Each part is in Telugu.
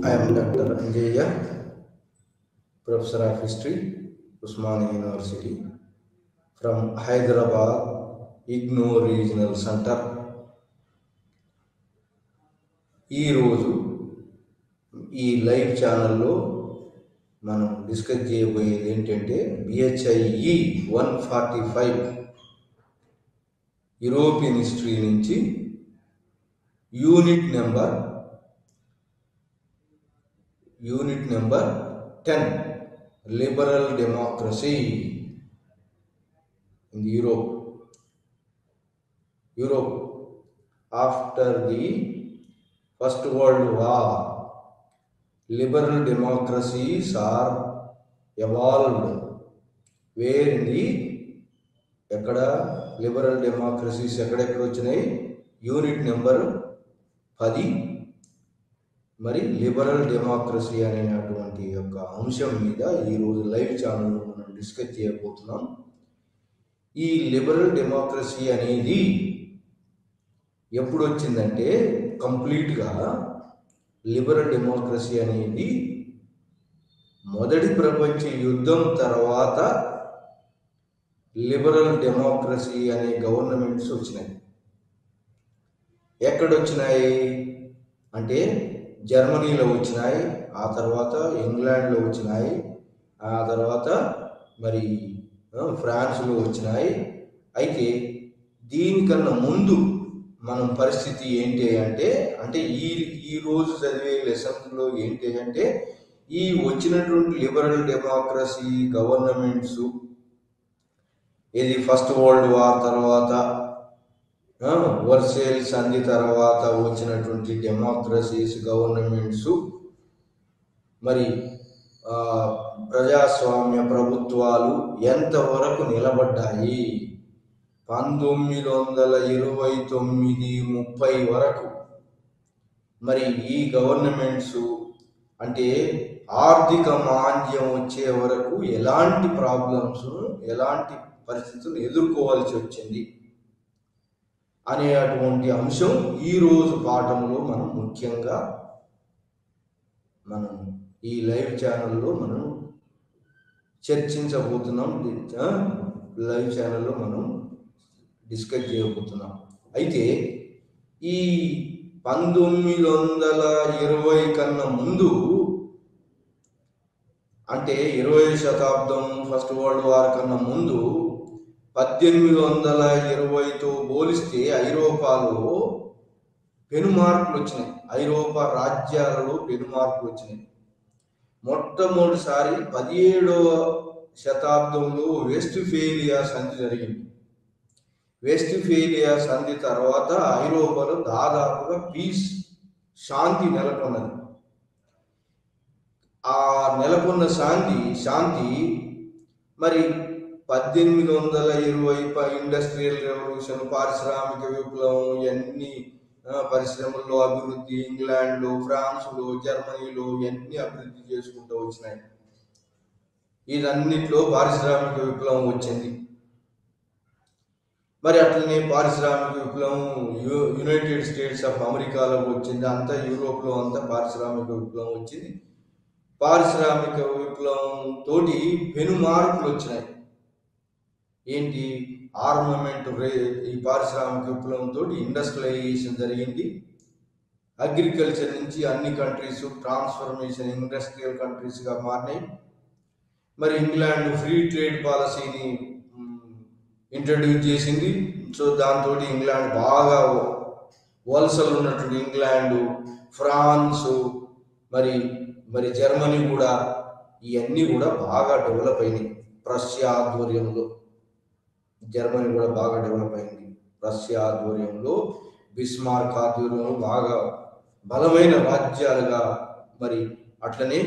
I am Dr. Anjaya, Professor of History, Usmania University, from Hyderabad, IGNOU Regional Center. ఈరోజు ఈ లైవ్ ఛానల్లో మనం డిస్కస్ చేయబోయేది ఏంటంటే BHIE 145 యూరోపియన్ హిస్టరీ నుంచి unit number 10 liberal democracy in Europe after the First World War. Liberal democracies are evolved. Where in the liberal democracies ఎక్కడెక్కడ వచ్చినాయి? యూనిట్ నెంబర్ 10 మరి లిబరల్ డెమోక్రసీ అనేటువంటి యొక్క అంశం మీద ఈరోజు లైవ్ ఛానల్లో మనం డిస్కస్ చేయబోతున్నాం. ఈ లిబరల్ డెమోక్రసీ అనేది ఎప్పుడు వచ్చిందంటే కంప్లీట్గా లిబరల్ డెమోక్రసీ అనేది మొదటి ప్రపంచ యుద్ధం తర్వాత లిబరల్ డెమోక్రసీ అనే గవర్నమెంట్స్ వచ్చినాయి. ఎక్కడొచ్చినాయి అంటే జర్మనీలో వచ్చినాయి, ఆ తర్వాత ఇంగ్లాండ్లో వచ్చినాయి, ఆ తర్వాత మరి ఫ్రాన్స్లో వచ్చినాయి. అయితే దీనికన్నా ముందు మనం పరిస్థితి ఏంటి అంటే ఈ రోజు చదివే లెసన్స్లో ఏంటి అంటే ఈ వచ్చినటువంటి లిబరల్ డెమోక్రసీ గవర్నమెంట్స్ ఇది ఫస్ట్ వరల్డ్ వార్ తర్వాత వర్సేల్ సంధి తర్వాత వచ్చినటువంటి డెమోక్రసీస్ గవర్నమెంట్స్ మరి ప్రజాస్వామ్య ప్రభుత్వాలు ఎంతవరకు నిలబడ్డాయి? 1929-30 వరకు మరి ఈ గవర్నమెంట్స్ అంటే ఆర్థిక మాంద్యం వచ్చే వరకు ఎలాంటి ప్రాబ్లమ్స్ ఎలాంటి పరిస్థితులు ఎదుర్కోవాల్సి వచ్చింది అనేటువంటి అంశం ఈరోజు పాఠంలో మనం ముఖ్యంగా మనం ఈ లైవ్ ఛానల్లో మనం చర్చించబోతున్నాం. లైవ్ ఛానల్లో మనం డిస్కస్ చేయబోతున్నాం. అయితే ఈ 1920 కన్నా ముందు అంటే 20వ శతాబ్దం ఫస్ట్ వరల్డ్ వార్ కన్నా ముందు 1820తో పోలిస్తే ఐరోపాలో పెనుమార్పులు వచ్చినాయి. ఐరోపా రాజ్యాలలో పెనుమార్పులు వచ్చినాయి. మొట్టమొదటిసారి 17వ శతాబ్దంలో వెస్ట్ఫేలియా సంధి జరిగింది. వెస్ట్ఫేలియా సంధి తర్వాత ఐరోపాలో దాదాపుగా శాంతి నెలకొన్నది. ఆ నెలకొన్న శాంతి మరి 1820 ఇండస్ట్రియల్ రెవల్యూషన్, పారిశ్రామిక విప్లవం, ఇవన్నీ పరిశ్రమల్లో అభివృద్ధి, ఇంగ్లాండ్లో, ఫ్రాన్స్లో, జర్మనీలో ఇవన్నీ అభివృద్ధి చేసుకుంటూ వచ్చినాయి. ఇదన్నిట్లో పారిశ్రామిక విప్లవం వచ్చింది. మరి అట్లనే పారిశ్రామిక విప్లవం యునైటెడ్ స్టేట్స్ ఆఫ్ అమెరికాలో వచ్చింది. అంతా యూరోప్లో అంతా పారిశ్రామిక విప్లవం వచ్చింది. పారిశ్రామిక విప్లవం తోటి పెను మార్పులు వచ్చినాయి. ఏంటి? ఆర్మమెంట్ ఈ పారిశ్రామిక విప్లవం తోటి ఇండస్ట్రియలైజేషన్ జరిగింది. అగ్రికల్చర్ నుంచి అన్ని కంట్రీస్ ట్రాన్స్ఫర్మేషన్ ఇండస్ట్రియల్ కంట్రీస్గా మారినాయి. మరి ఇంగ్లాండ్ ఫ్రీ ట్రేడ్ పాలసీని ఇంట్రడ్యూస్ చేసింది. సో దాంతో ఇంగ్లాండ్ బాగా వలసలు ఉన్నటువంటి ఇంగ్లాండు, ఫ్రాన్స్, మరి జర్మనీ కూడా ఇవన్నీ కూడా బాగా డెవలప్ అయినాయి. రష్యా ఆధ్వర్యంలో జర్మనీ కూడా బాగా డెవలప్ అయింది. రష్యా ఆధ్వర్యంలో, బిస్మార్క్ ఆధ్వర్యంలో బాగా బలమైన రాజ్యాలుగా మరి అట్లనే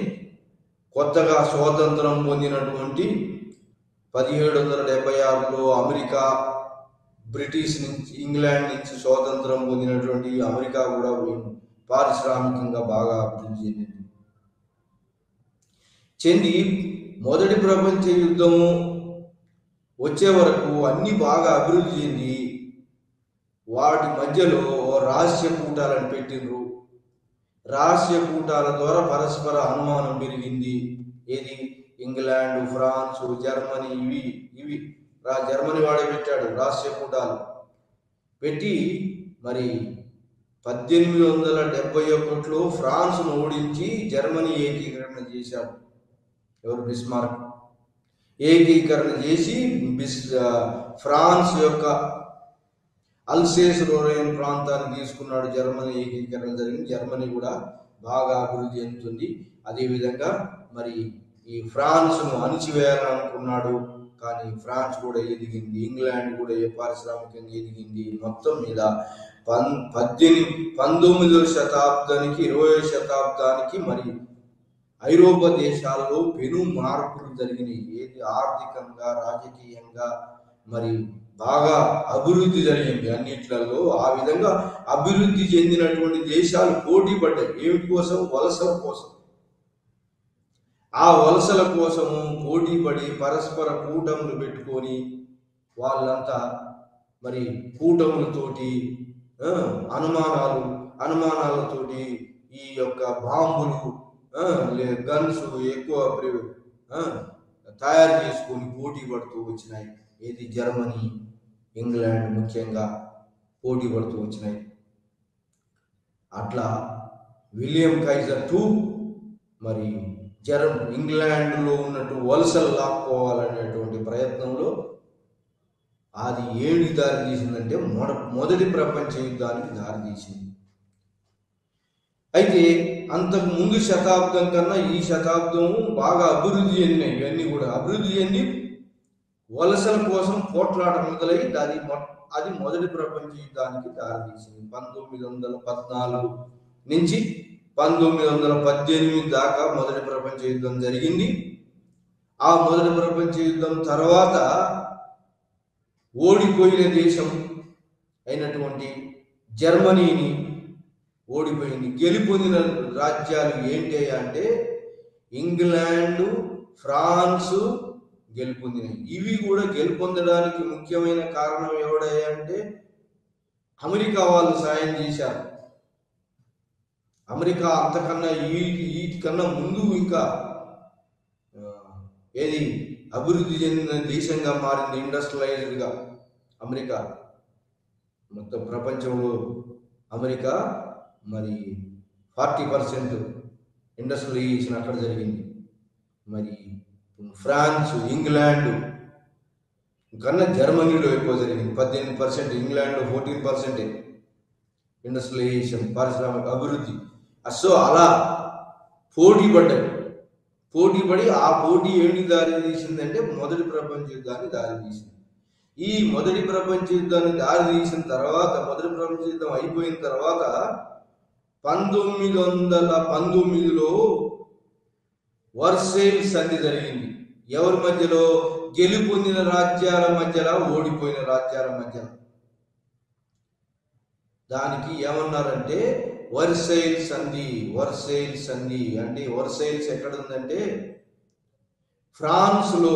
కొత్తగా స్వాతంత్రం పొందినటువంటి 1776లో అమెరికా బ్రిటిష్ నుంచి ఇంగ్లాండ్ నుంచి స్వాతంత్రం పొందినటువంటి అమెరికా కూడా పారిశ్రామికంగా బాగా అభివృద్ధి చెంది మొదటి ప్రపంచ యుద్ధము వచ్చే వరకు అన్ని బాగా అభివృద్ధి చెంది వాటి మధ్యలో రహస్య కూటాలను పెట్టిండ్రు. రహస్య కూటాల ద్వారా పరస్పర అనుమానం పెరిగింది. ఏది? ఇంగ్లాండ్, ఫ్రాన్స్, జర్మనీ, ఇవి ఇవి జర్మనీ వాడే పెట్టాడు రహస్య కూటాలు పెట్టి. మరి 1871లో ఫ్రాన్స్ను ఓడించి జర్మనీ ఏకీకరణ చేశాడు. ఎవరు? బిస్మార్క్. ఏకీకరణ చేసి ఫ్రాన్స్ యొక్క అల్సేస్ లోరైన్ ప్రాంతాన్ని తీసుకున్నాడు. జర్మనీ ఏకీకరణ జరిగింది. జర్మనీ కూడా బాగా అభివృద్ధి చెందుతుంది. అదేవిధంగా మరి ఈ ఫ్రాన్స్ను అణిచివేయాలనుకున్నాడు, కానీ ఫ్రాన్స్ కూడా ఎదిగింది. ఇంగ్లాండ్ కూడా పారిశ్రామికంగా ఎదిగింది. మొత్తం మీద 19వ శతాబ్దానికి 20వ శతాబ్దానికి మరి ఐరోపా దేశాల్లో పెను మార్పులు జరిగినాయి. ఏది? ఆర్థికంగా, రాజకీయంగా మరి బాగా అభివృద్ధి జరిగింది అన్నిట్లలో. ఆ విధంగా అభివృద్ధి చెందినటువంటి దేశాలు పోటీ పడ్డాయి. ఏమిటి కోసం? వలసల కోసం. ఆ వలసల కోసము పోటీ పడి పరస్పర కూటములు పెట్టుకొని వాళ్ళంతా మరి కూటములతోటి అనుమానాలతోటి ఈ యొక్క బాంబులు, గన్స్ ఎక్కువ తయారు చేసుకొని పోటీ పడుతూ వచ్చినాయి. ఏది? జర్మనీ, ఇంగ్లాండ్ ముఖ్యంగా పోటీ పడుతూ వచ్చినాయి. అట్లా విలియం కైజర్ మరి ఇంగ్లాండ్లో ఉన్నట్టు వలసలు లాక్కోవాలనేటువంటి ప్రయత్నంలో అది ఏడికి దారి తీసిందంటే మొదటి ప్రపంచ యుద్ధానికి దారి తీసింది. అయితే అంతకు ముందు శతాబ్దం కన్నా ఈ శతాబ్దం బాగా అభివృద్ధి చెందినాయి. ఇవన్నీ కూడా అభివృద్ధి చెంది వలసల కోసం పోట్లాట మొదలై అది మొదటి ప్రపంచ యుద్ధానికి దారితీసింది. 1914 నుంచి 1918 దాకా మొదటి ప్రపంచ యుద్ధం జరిగింది. ఆ మొదటి ప్రపంచ యుద్ధం తర్వాత ఓడిపోయిన దేశం అయినటువంటి జర్మనీని ఓడిపోయింది. గెలుపొందిన రాజ్యాలు ఏంటి అంటే ఇంగ్లాండ్, ఫ్రాన్స్ గెలుపొందినాయి. ఇవి కూడా గెలుపొందడానికి ముఖ్యమైన కారణం ఎవడంటే అమెరికా వాళ్ళు సాయం చేశారు. అమెరికా అంతకన్నా వీటికన్నా ముందు ఇంకా ఏది అభివృద్ధి చెందిన దేశంగా మారింది. ఇండస్ట్రియలైజ్డ్గా అమెరికా. మొత్తం ప్రపంచంలో అమెరికా మరి 40% ఇండస్ట్రియలైజేషన్ అక్కడ జరిగింది. మరి ఫ్రాన్స్, ఇంగ్లాండ్ కన్నా జర్మనీలో ఎక్కువ జరిగింది. 18%, ఇంగ్లాండ్లో 14% ఇండస్ట్రియలైజేషన్, పారిశ్రామిక అభివృద్ధి. అలా పోటీ పడి ఆ పోటీ ఏంటి దారి తీసిందంటే మొదటి ప్రపంచ యుద్ధాన్ని దారి తీసింది. ఈ మొదటి ప్రపంచ యుద్ధాన్ని దారి తీసిన తర్వాత, మొదటి ప్రపంచ యుద్ధం అయిపోయిన తర్వాత 1919లో వర్సేల్ సంధి జరిగింది. ఎవరి మధ్యలో? గెలుపొందిన రాజ్యాల మధ్యలో, ఓడిపోయిన రాజ్యాల మధ్యలో. దానికి ఏమన్నారంటే వర్సేల్ సంధి అంటే వర్సేల్స్ ఎక్కడ ఉందంటే ఫ్రాన్స్ లో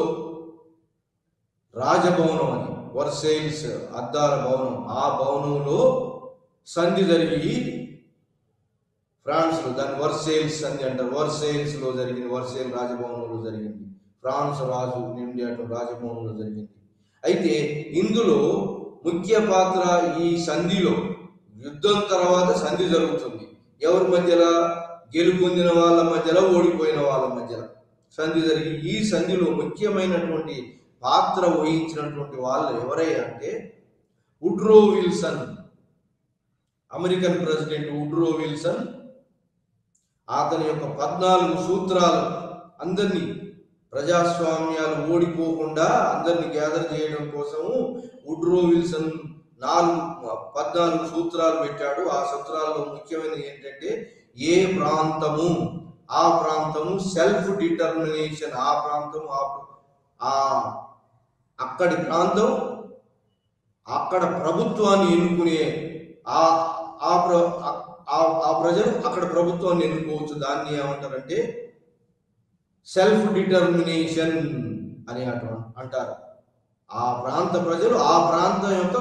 రాజభవనం అని, వర్సేల్స్ అద్దాల భవనం. ఆ భవనంలో సంధి జరిగి ఫ్రాన్స్ లో దాన్ని వర్సేల్స్ సంధి అంటారు. వర్సేల్స్ లో జరిగింది. వర్సేల్ రాజభవనంలో జరిగింది. ఫ్రాన్స్ రాజు నుండి రాజభవనంలో జరిగింది. అయితే ఇందులో ముఖ్య పాత్ర ఈ సంధిలో, యుద్ధం తర్వాత సంధి జరుగుతుంది. ఎవరి మధ్యలో? గెలుపొందిన వాళ్ళ మధ్యలో, ఓడిపోయిన వాళ్ళ మధ్యలో సంధి జరిగి, ఈ సంధిలో ముఖ్యమైనటువంటి పాత్ర వహించినటువంటి వాళ్ళు ఎవరయ్యా అంటే Woodrow Wilson, American president Woodrow Wilson. అతని యొక్క 14 సూత్రాలు అందరినీ, ప్రజాస్వామ్యాలు ఓడిపోకుండా అందరినీ గ్యాదర్ చేయడం కోసము వుడ్రో విల్సన్ 14 సూత్రాలు పెట్టాడు. ఆ సూత్రాల్లో ముఖ్యమైనది ఏంటంటే ఏ ప్రాంతము ఆ ప్రాంతము సెల్ఫ్ డిటర్మినేషన్, ఆ ప్రాంతం అక్కడి ప్రాంతం అక్కడ ప్రభుత్వాన్ని ఎన్నుకునే ఆ ప్రజలు అక్కడ ప్రభుత్వాన్ని ఎన్నుకోవచ్చు. దాన్ని ఏమంటారంటే సెల్ఫ్ డిటర్మినేషన్ అని అంటారు. ఆ ప్రాంత ప్రజలు ఆ ప్రాంతం యొక్క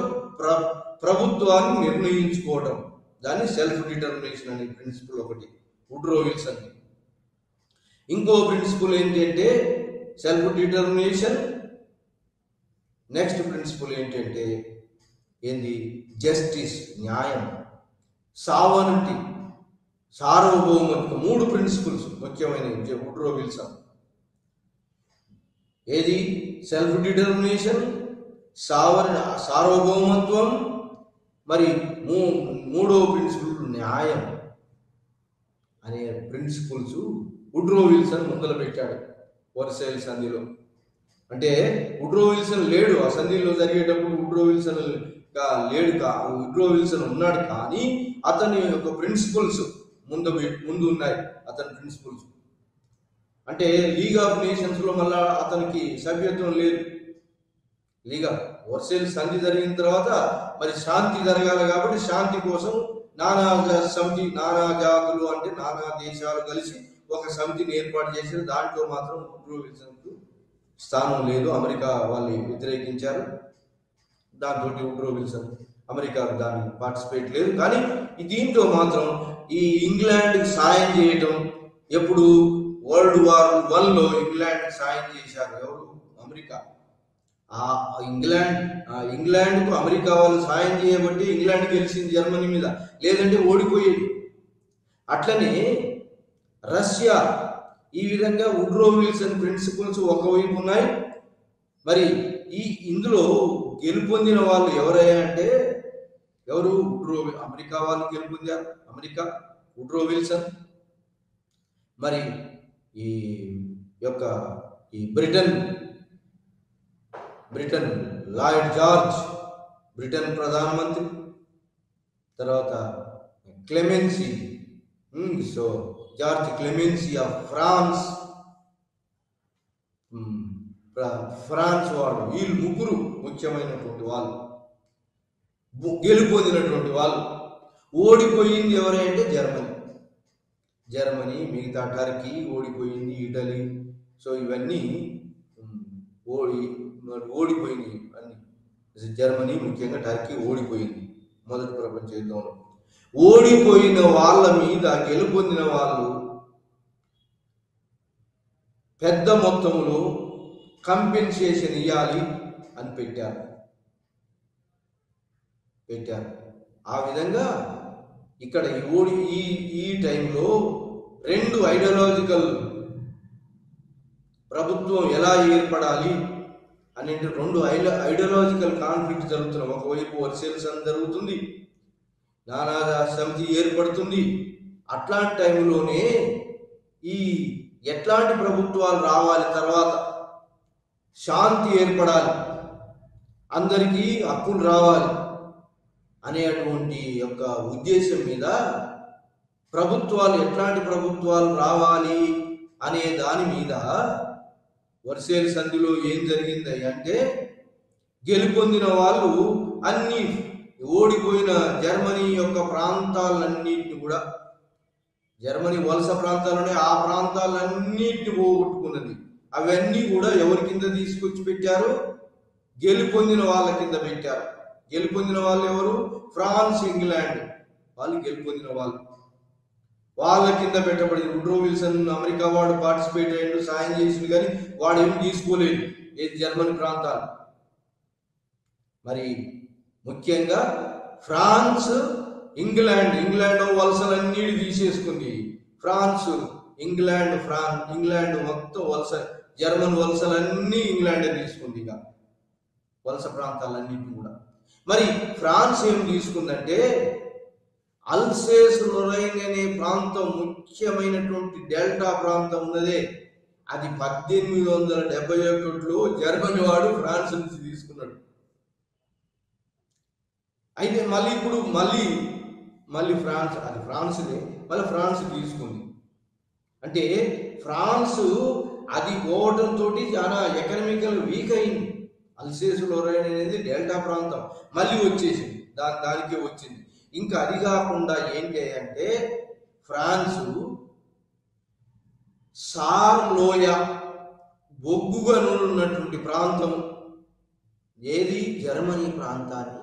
ప్రభుత్వాన్ని నిర్ణయించుకోవడం, దాన్ని సెల్ఫ్ డిటర్మినేషన్ అనే ప్రిన్సిపల్ ఒకటి. Woodrow Wilson. ఇంకో ప్రిన్సిపల్ ఏంటంటే సెల్ఫ్ డిటర్మినేషన్. నెక్స్ట్ ప్రిన్సిపల్ ఏంటంటే జస్టిస్, న్యాయం. సావనిటీ, సార్వభౌమత్వం. 3 ప్రిన్సిపల్స్ ముఖ్యమైనవి వుడ్రో విల్సన్. సెల్ఫ్ డిటర్మినేషన్, సార్వభౌమత్వం, మరి మూడో ప్రిన్సిపల్ న్యాయం అనే ప్రిన్సిపల్స్ వుడ్రో విల్సన్ ముందర పెట్టాడు వర్సైల్ సంధిలో. అంటే వుడ్రో విల్సన్ లేడు ఆ సంధిలో జరిగేటప్పుడు. వుడ్రో విల్సన్ ఉన్నాడు, కానీ అతని యొక్క ప్రిన్సిపల్స్ ముందు ఉన్నాయి. అతని ప్రిన్సిపల్స్ అంటే లీగ్ ఆఫ్ నేషన్స్ లో మళ్ళా అతనికి సభ్యత్వం లేదు. వర్సైల్ సంధి జరిగిన తర్వాత మరి శాంతి జరగాలి కాబట్టి శాంతి కోసం నానా జాతులు అంటే నానా దేశాలు కలిసి ఒక సమితిని ఏర్పాటు చేశారు. దాంట్లో మాత్రం వుడ్రో విల్సన్కు స్థానం లేదు. అమెరికా వాళ్ళు వ్యతిరేకించారు. దాంతో వుడ్రో విల్సన్ అమెరికాకు దాన్ని పార్టిసిపేట్ లేదు. కానీ దీంట్లో మాత్రం ఈ ఇంగ్లాండ్కి సాయం చేయటం, ఎప్పుడు World War I ఇంగ్లాండ్కి సాయం చేశారు ఎవరు? అమెరికా. ఇంగ్లాండ్కు అమెరికా వాళ్ళు సాయం చేయబట్టి ఇంగ్లాండ్ గెలిచింది జర్మనీ మీద, లేదంటే ఓడిపోయేది. అట్లనే రష్యా. ఈ విధంగా వుడ్రో విల్సన్ ప్రిన్సిపల్స్ ఒకవైపు ఉన్నాయి. మరి ఇందులో గెలుపొందిన వాళ్ళు ఎవరయ్యా అంటే అమెరికా వాళ్ళు గెలుపొందారు. Woodrow Wilson. మరి ఈ బ్రిటన్ లాయిడ్ జార్జ్ బ్రిటన్ ప్రధానమంత్రి. తర్వాత Clemenceau, George Clemenceau of France వాడు. వీళ్ళు ముగ్గురు ముఖ్యమైనటువంటి వాళ్ళు, గెలుపొందినటువంటి వాళ్ళు. ఓడిపోయింది ఎవరంటే జర్మనీ, మిగతా టర్కీ ఓడిపోయింది, ఇటలీ. సో ఇవన్నీ ఓడిపోయినాయి అన్ని. జర్మనీ, ముఖ్యంగా టర్కీ ఓడిపోయింది మొదటి ప్రపంచ యుద్ధంలో. ఓడిపోయిన వాళ్ళ మీద గెలుపొందిన వాళ్ళు పెద్ద మొత్తంలో కంపెన్సేషన్ ఇవ్వాలి అని పెట్టారు. ఆ విధంగా ఇక్కడ ఈ టైంలో 2 ఐడియాలజికల్ ప్రభుత్వం ఎలా ఏర్పడాలి అనే 2 ఐడియాలజికల్ కాన్ఫ్లిక్ట్ జరుగుతున్నాయి. ఒకవైపు వర్సైల్ సంధి జరుగుతుంది, నానాజా సమితి ఏర్పడుతుంది. అట్లాంటి టైంలోనే ఎట్లాంటి ప్రభుత్వాలు రావాలి, తర్వాత శాంతి ఏర్పడాలి, అందరికీ హక్కులు రావాలి అనేటువంటి యొక్క ఉద్దేశం మీద ఎట్లాంటి ప్రభుత్వాలు రావాలి అనే దాని మీద వర్సైల్ సంధిలో ఏం జరిగింది అంటే, గెలుపొందిన వాళ్ళు అన్ని ఓడిపోయిన జర్మనీ యొక్క ప్రాంతాలన్నింటినీ కూడా, జర్మనీ వలస ప్రాంతాలనే ఆ ప్రాంతాలన్నింటినీ పోగొట్టుకున్నది. అవన్నీ కూడా ఎవరి కింద తీసుకొచ్చి పెట్టారు? గెలుపొందిన వాళ్ళ కింద పెట్టారు. గెలుపొందిన వాళ్ళు ఎవరు? ఫ్రాన్స్, ఇంగ్లాండ్ వాళ్ళు గెలుపొందిన వాళ్ళ కింద పెట్టబడింది. వుడ్రో విల్సన్ అమెరికా వాడు పార్టిసిపేట్ అయ్యాడు, సాయం చేసింది, కానీ వాడు ఏం తీసుకోలేదు జర్మనీ ప్రాంతాలు. మరి ముఖ్యంగా ఫ్రాన్స్, ఇంగ్లాండ్ వలసలన్నీ తీసేసుకుంది. ఫ్రాన్స్, ఇంగ్లాండ్ మొత్తం వలస, జర్మన్ వలసలన్నీ ఇంగ్లాండ్ తీసుకుంది. ఇక వలస ప్రాంతాలన్నింటినీ కూడా. మరి ఫ్రాన్స్ ఏం తీసుకుందంటే, అల్సేస్ లొరైన్ అనే ప్రాంతం, ముఖ్యమైనటువంటి డెల్టా ప్రాంతం ఉన్నదే, అది 1871లో జర్మనీ వాడు ఫ్రాన్స్ నుంచి తీసుకున్నాడు. అయితే మళ్ళీ ఫ్రాన్స్, అది ఫ్రాన్స్నే మళ్ళీ ఫ్రాన్స్ తీసుకుంది. అంటే ఫ్రాన్స్ అది పోవడంతో చాలా ఎకనామికల్ వీక్ అయింది. అల్సేస్ లొరైన్ అనేది డెల్టా ప్రాంతం మళ్ళీ వచ్చేసింది, దానికే వచ్చింది. ఇంకా అది కాకుండా ఏంటి అంటే, ఫ్రాన్సు సార్ లోయ బొగ్గుగా ఉన్నటువంటి ప్రాంతం జర్మనీ ప్రాంతాన్ని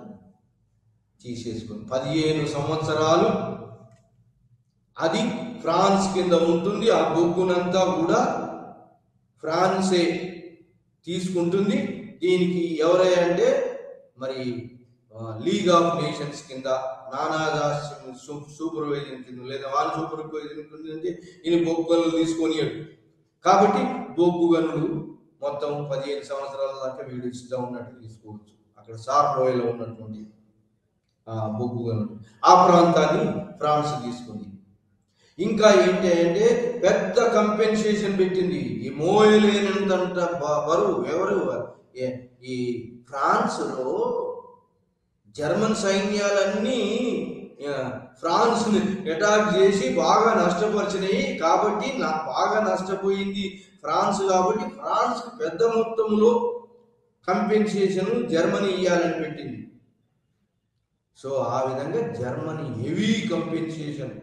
తీసేసుకుంది. 15 సంవత్సరాలు అది ఫ్రాన్స్ కింద ఉంటుంది. ఆ బొగ్గునంతా కూడా ఫ్రాన్సే తీసుకుంటుంది. దీనికి ఎవరై అంటే మరి లీగ్ ఆఫ్ నేషన్స్ కింద నానాజాస్ సూపర్వైజన్ కింద లేదా వాళ్ళ సూపర్వైజన్ కింద ఈయన బొగ్గు గనులు తీసుకొనియాడు. కాబట్టి బొగ్గు గనులు మొత్తం 15 సంవత్సరాల దాకా వీడు ఇస్తూ ఉన్నట్టు తీసుకోవచ్చు. అక్కడ సార్లోయలో ఉన్నటువంటి బొగ్గు గనులు ఆ ప్రాంతాన్ని ఫ్రాన్స్ తీసుకుంది. ఇంకా ఏంటి అంటే పెద్ద కంపెన్సేషన్ పెట్టింది. ఈ మోయలేనంత బరువు ఎవరు ఈ ఫ్రాన్స్లో జర్మన్ సైన్యాలన్నీ ఫ్రాన్స్ ని అటాక్ చేసి బాగా నష్టపరిచినాయి. కాబట్టి బాగా నష్టపోయింది ఫ్రాన్స్. కాబట్టి ఫ్రాన్స్ పెద్ద మొత్తంలో కంపెన్సేషన్ జర్మనీ ఇవ్వాలని పెట్టింది. సో ఆ విధంగా జర్మనీ హెవీ కంపెన్సేషన్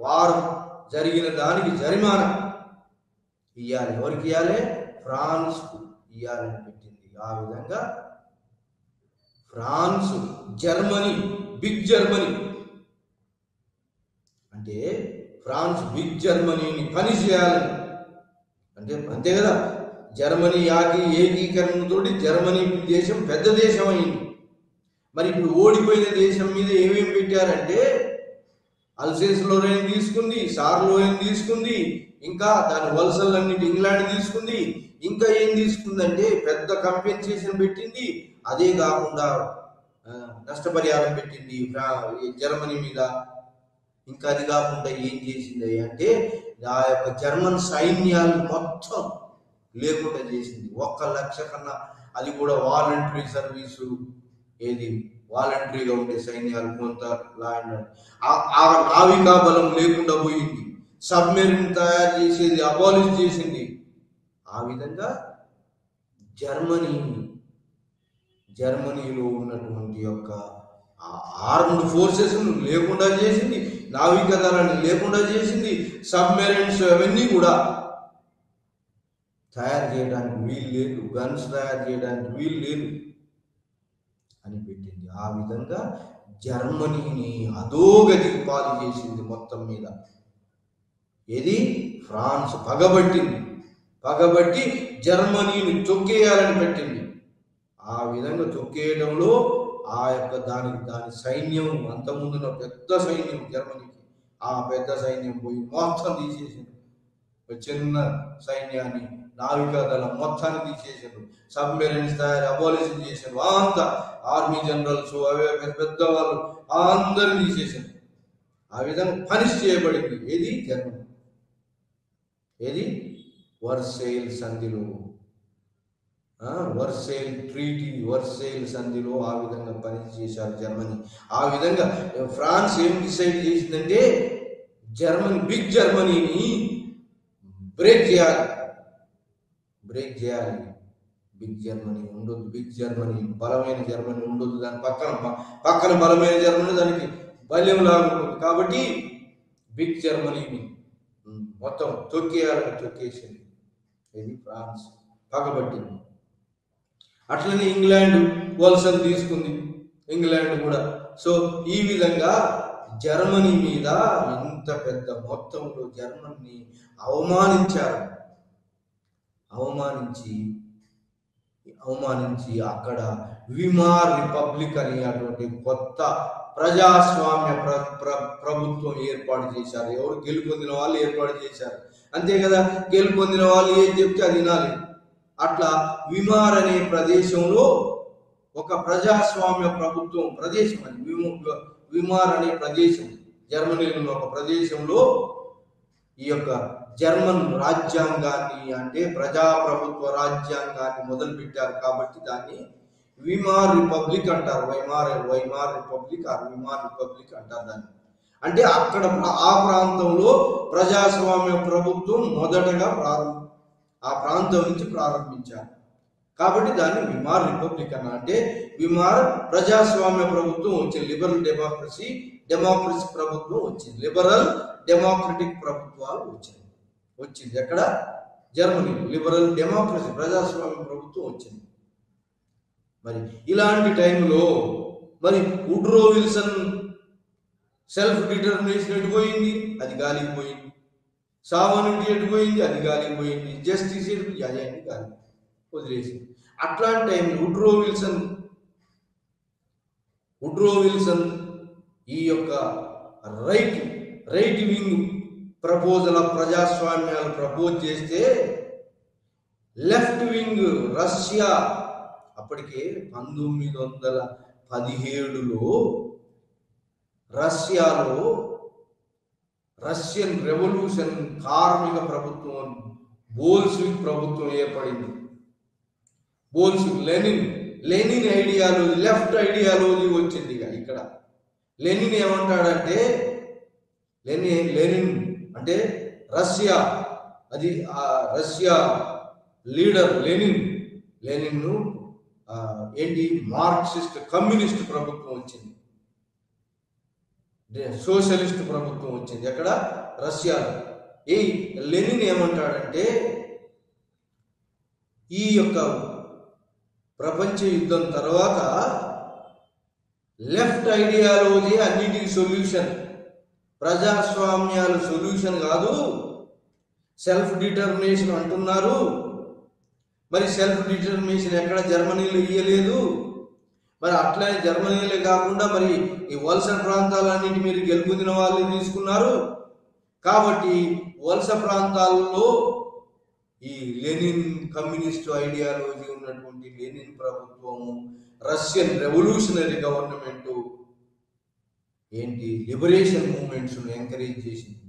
వార్ జరిగిన దానికి జరిమానా ఇవ్వాలి. ఎవరికి ఇవ్వాలి? ఫ్రాన్స్కు ఇవ్వాలని పెట్టింది. ఆ విధంగా ఫ్రాన్స్ జర్మనీ బిగ్ జర్మనీ అంటే ఫ్రాన్స్ బిగ్ జర్మనీని పని చేయాలని అంటే అంతే కదా. జర్మనీ ఏకీకరణతో జర్మనీ దేశం పెద్ద దేశం అయింది. మరి ఇప్పుడు ఓడిపోయిన దేశం మీద ఏమేమి పెట్టారంటే అల్సేస్ లోరేన్ తీసుకుంది, సార్లోయన్ తీసుకుంది, ఇంకా దాని వలసలన్నిటి ఇంగ్లాండ్ తీసుకుంది. ఇంకా ఏం తీసుకుందంటే పెద్ద కంపెన్సేషన్ పెట్టింది. అదే కాకుండా నష్టపరిహారం పెట్టింది జర్మనీ మీద. ఇంకా అది కాకుండా ఏం చేసింది అంటే ఆ యొక్క జర్మన్ సైన్యాలు మొత్తం లేకుండా చేసింది. 1,00,000 కన్నా అది కూడా వాలంటరీ సర్వీసు ఏది వాలంటరీగా ఉండే సైన్యాలు కొంత నావికా బలం లేకుండా పోయింది. సబ్మెరీన్ తయారు చేసేది అబాలిష్ చేసింది. ఆ విధంగా జర్మనీలో ఉన్నటువంటి యొక్క ఆర్మ్డ్ ఫోర్సెస్ లేకుండా చేసింది, నావికా దళాన్ని లేకుండా చేసింది, సబ్మెరీన్స్ అవన్నీ కూడా తయారు చేయడానికి వీలు లేదు, గన్స్ తయారు చేయడానికి వీలు లేదు అని పెట్టింది. ఆ విధంగా జర్మనీని అధోగతికి పాలు చేసింది మొత్తం మీద. ఏది ఫ్రాన్స్ పగబట్టి జర్మనీని తొక్కేయాలని పెట్టింది. ఆ విధంగా తొక్కేయడంలో ఆ యొక్క దాని సైన్యం అంతకుముందున్న పెద్ద సైన్యం జర్మనీకి ఆ పెద్ద సైన్యం పోయి మొత్తం తీసేసింది. చిన్న సైన్యాన్ని నావికా దళం మొత్తాన్ని తీసేసారు. సబ్మెరీన్స్ తయారు అబాలిషన్ చేశారు. అంతా ఆర్మీ జనరల్స్ అవే పెద్ద వాళ్ళు అందరినీ తీసేసారు. ఆ విధంగా పనిష్ చేయబడింది. ఏది జర్మనీ ఏది వర్సైల్ సంధిలో వర్సైల్ సంధిలో ఆ విధంగా పనిచేశారు జర్మనీ. ఆ విధంగా ఫ్రాన్స్ ఏం డిసైడ్ చేసిందంటే బిగ్ జర్మనీని బ్రేక్ చేయాలి. బిగ్ జర్మనీ ఉండొద్దు, బిగ్ జర్మనీ బలమైన జర్మనీ ఉండొద్దు, దాని పక్కన బలమైన జర్మనీ దానికి బల్యం లాగా ఉంటుంది. కాబట్టి బిగ్ జర్మనీని మొత్తం తొక్కేసింది. ఇది ఫ్రాన్స్ పగబట్టింది. అట్లనే ఇంగ్లాండ్ వలసలు తీసుకుంది, ఇంగ్లాండ్ కూడా. సో ఈ విధంగా జర్మనీ మీద ఇంత పెద్ద మొత్తంలో జర్మనీ అవమానించి అక్కడ విమార్ రిపబ్లిక్ అని అటువంటి కొత్త ప్రజాస్వామ్య ప్రభుత్వం ఏర్పాటు చేశారు. ఎవరు గెలుపొందిన వాళ్ళు ఏర్పాటు చేశారు, అంతే కదా. గెలుపొందిన వాళ్ళు ఏం చెప్తే అది వినాలి. అట్లా విమార్ అనే ప్రదేశంలో ఒక ప్రజాస్వామ్య ప్రదేశం అది విమార్ అనే ప్రదేశం జర్మనీలో ఒక ప్రదేశంలో ఈ యొక్క జర్మన్ రాజ్యాంగాన్ని అంటే ప్రజాప్రభుత్వ రాజ్యాంగాన్ని మొదలుపెట్టారు. కాబట్టి దాన్ని విమార్ రిపబ్లిక్ అంటారు. వైమార్ రిపబ్లిక్ అంటారు దాన్ని. అంటే అక్కడ ఆ ప్రాంతంలో ప్రజాస్వామ్య ప్రభుత్వం మొదటగా ఆ ప్రాంతం నుంచి ప్రారంభించారు. కాబట్టి దాన్ని విమార్ రిపబ్లిక్ అన్న. అంటే విమార్ ప్రజాస్వామ్య ప్రభుత్వం వచ్చింది. లిబరల్ డెమోక్రసీ ప్రభుత్వం వచ్చింది. లిబరల్ డెమోక్రటిక్ ప్రభుత్వాలు వచ్చింది ఎక్కడ? జర్మనీ. లిబరల్ డెమోక్రసీ ప్రజాస్వామ్య ప్రభుత్వం వచ్చింది. మరి ఇలాంటి టైంలో మరి వుడ్రో విల్సన్ సెల్ఫ్ డిటర్మినేషన్ ఎటుపోయింది, అది గాలికి పోయింది. సావనిటీ ఎటుపోయింది, అది గాలికి పోయింది. జస్టిస్ ఎటుపోయింది, అది అని గాలి వదిలేసి. అట్లాంటి టైంలో వుడ్రో విల్సన్ ఈ యొక్క రైట్ వింగ్ ప్రపోజల్ ఆఫ్ ప్రజాస్వామ్యాలు ప్రపోజ్ చేస్తే లెఫ్ట్ వింగ్ రష్యా అప్పటికే 1917లో రష్యాలో రష్యన్ రెవల్యూషన్ కార్మిక ప్రభుత్వం బోల్షివిక్ ప్రభుత్వం ఏర్పడింది. లెనిన్ ఐడియాలజీ, లెఫ్ట్ ఐడియాలజీ వచ్చింది. ఇక్కడ లెనిన్ ఏమంటాడంటే, లెనిన్ అంటే రష్యా, అది రష్యా లీడర్ లెనిన్ ఏంటి మార్క్సిస్ట్ కమ్యూనిస్ట్ ప్రభుత్వం వచ్చింది, సోషలిస్ట్ ప్రభుత్వం వచ్చింది ఎక్కడ, రష్యాలో. ఈ లెనిన్ ఏమంటాడంటే, ఈ యొక్క ప్రపంచ యుద్ధం తర్వాత లెఫ్ట్ ఐడియాలజీ అన్నిటికీ సొల్యూషన్, ప్రజాస్వామ్యాలు సొల్యూషన్ కాదు, సెల్ఫ్ డిటర్మినేషన్ అంటున్నారు. మరి సెల్ఫ్ డిటర్మినేషన్ ఎక్కడ జర్మనీలో ఇయ్యలేదు. మరి అట్లనే జర్మనీలో కాకుండా మరి ఈ వలస ప్రాంతాలన్నింటి మీరు గెలుపొందిన వాళ్ళు తీసుకున్నారు. కాబట్టి వలస ప్రాంతాల్లో ఈ లెనిన్ కమ్యూనిస్ట్ ఐడియాలజీ ఉన్నటువంటి లెనిన్ ప్రభుత్వము, రష్యన్ రెవల్యూషనరీ గవర్నమెంట్ ఏంటి లిబరేషన్ మూవ్మెంట్స్ ఎంకరేజ్ చేసింది.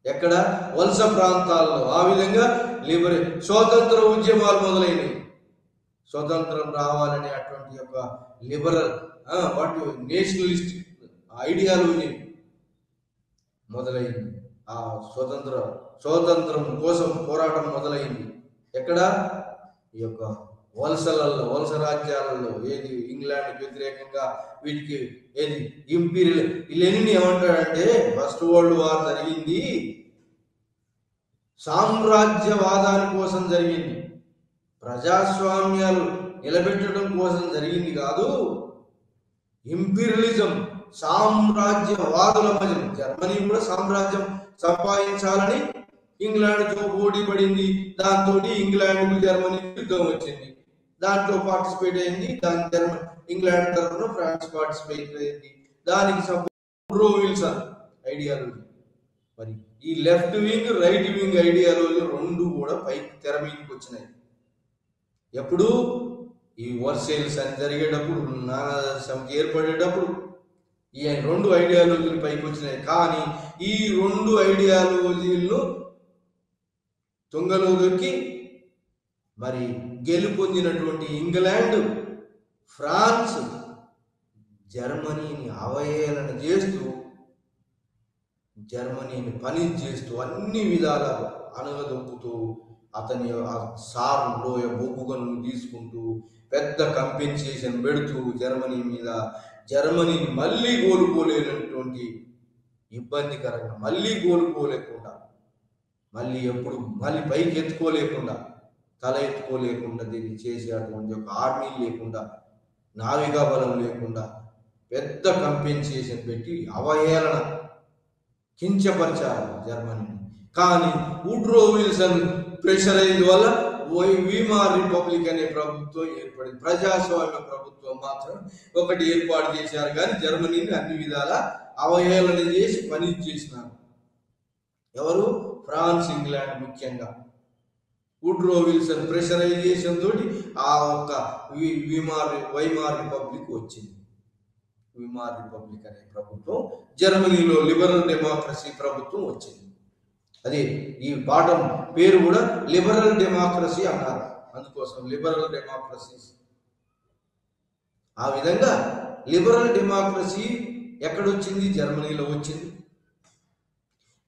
ఎక్కడ, వలస ప్రాంతాల్లో. ఆ విధంగా స్వాతంత్ర ఉద్యమాలు మొదలైనవి. స్వతంత్రం రావాలని అటువంటి యొక్క లిబరల్ నేషనలిస్ట్ ఐడియాలజీ మొదలైంది. ఆ స్వతంత్రం కోసం పోరాటం మొదలైంది. ఎక్కడ, ఈ యొక్క వలస రాజ్యాలలో. ఏది ఇంగ్లాండ్కి వ్యతిరేకంగా వీటికి ఏది ఇంపీరియల్. లెనిన్ ఏమంటాడంటే, ఫస్ట్ వరల్డ్ వార్ జరిగింది సామ్రాజ్యవాదాని కోసం జరిగింది, ప్రజాస్వామ్యాలు నిలబెట్టడం కోసం జరిగింది కాదు. ఇంపీరియలిజం, సామ్రాజ్యవాదుల మధ్య జర్మనీ కూడా సామ్రాజ్యం సంపాదించాలని ఇంగ్లాండ్తో పోటీ పడింది. దాంతో ఇంగ్లాండ్కు జర్మనీ యుద్ధం వచ్చింది. దాంట్లో పార్టిసిపేట్ అయింది. ఇంగ్లాండ్ తరఫున ఫ్రాన్స్ పార్టిసిపేట్ అయింది. దానికి వుడ్రో విల్సన్ ఐడియాలజీ. మరి ఈ left wing right wing ideology రెండు కూడా పైకి తెర మీదకి వచ్చినాయి. ఎప్పుడు, ఈ వర్సేల్స్ అని జరిగేటప్పుడు, నానాసంఖ్య ఏర్పడేటప్పుడు ఈ రెండు ఐడియాలజీలు పైకి వచ్చినాయి. కానీ ఈ రెండు ఐడియాలజీలను తుంగలో దొరికి మరి గెలుపొందినటువంటి ఇంగ్లాండ్, ఫ్రాన్స్ జర్మనీని అవహేళన చేస్తూ, జర్మనీని పనిష్ చేస్తూ, అన్ని విధాల అనగదొక్కుతూ, అతని సార్ లోయ బొగ్గుగను తీసుకుంటూ పెద్ద కంపెన్సేషన్ పెడుతూ జర్మనీ మీద, జర్మనీని మళ్ళీ కోలుకోలేనటువంటి ఇబ్బందికరంగా, మళ్ళీ కోలుకోలేకుండా, మళ్ళీ పైకి ఎత్తుకోలేకుండా, తల ఎత్తుకోలేకుండా దీన్ని చేసేటువంటి ఒక ఆర్మీ లేకుండా, నావికా బలం లేకుండా పెద్ద కంపెన్సేషన్ పెట్టి అవహేళన, కించపరిచారు జర్మనీని. కానీ వుడ్రో విల్సన్ ప్రెషరైజ్ వల్ల వీమార్ రిపబ్లిక్ అనే ప్రభుత్వం ఏర్పడింది. ప్రజాస్వామ్య ప్రభుత్వం మాత్రం ఒకటి ఏర్పాటు చేశారు. కానీ జర్మనీని అన్ని విధాల అవహేళన చేసి పని చేసినారు. ఎవరు? ఫ్రాన్స్, ఇంగ్లాండ్ ముఖ్యంగా. వుడ్రో విల్సన్ ప్రెషరైజేషన్ తోటి ఆ ఒక్క వైమార్ రిపబ్లిక్ వచ్చింది. వీమార్ రిపబ్లిక్ అనే ప్రభుత్వం, జర్మనీలో లిబరల్ డెమోక్రసీ ప్రభుత్వం వచ్చింది. అదే ఈ పాఠం పేరు కూడా లిబరల్ డెమోక్రసీ అన్నారు. అందుకోసం లిబరల్ డెమోక్రసీ. ఆ విధంగా లిబరల్ డెమోక్రసీ ఎక్కడొచ్చింది? జర్మనీలో వచ్చింది.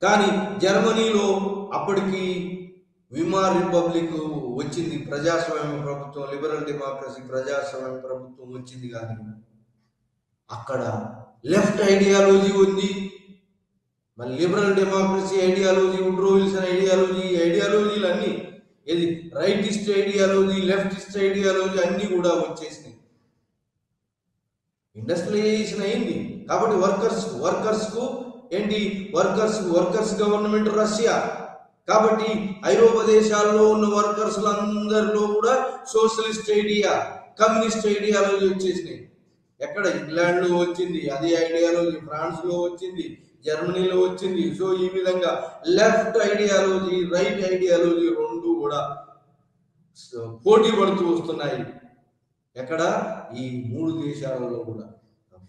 కానీ జర్మనీలో అప్పటికి వీమార్ రిపబ్లిక్ వచ్చింది, ప్రజాస్వామ్య ప్రభుత్వం, లిబరల్ డెమోక్రసీ ప్రజాస్వామ్య ప్రభుత్వం వచ్చింది. కానీ అక్కడ లెఫ్ట్ ఐడియాలజీ ఉంది. మరి liberal democracy ideology, Woodrow Wilson ఐడియాలజీలు అన్నీ ఏది రైటిస్ట్ ఐడియాలజీ, లెఫ్టిస్ట్ ఐడియాలజీ అన్నీ కూడా వచ్చేసినాయి. ఇండస్ట్రియలైజేషన్ అయింది. కాబట్టి వర్కర్స్ కు ఏంటి, వర్కర్స్ గవర్నమెంట్ రష్యా. కాబట్టి ఐరోపా దేశాల్లో ఉన్న వర్కర్స్లందరిలో కూడా సోషలిస్ట్ ఐడియా, కమ్యూనిస్ట్ ఐడియాలజీ వచ్చేసినాయి. ఎక్కడ? ఇంగ్లాండ్లో వచ్చింది అదే ఐడియాలజీ, ఫ్రాన్స్లో వచ్చింది, జర్మనీలో వచ్చింది. సో ఈ విధంగా లెఫ్ట్ ఐడియాలజీ, రైట్ ఐడియాలజీ రెండు కూడా పోటీ పడుతూ వస్తున్నాయి. ఎక్కడ? ఈ 3 దేశాలలో కూడా.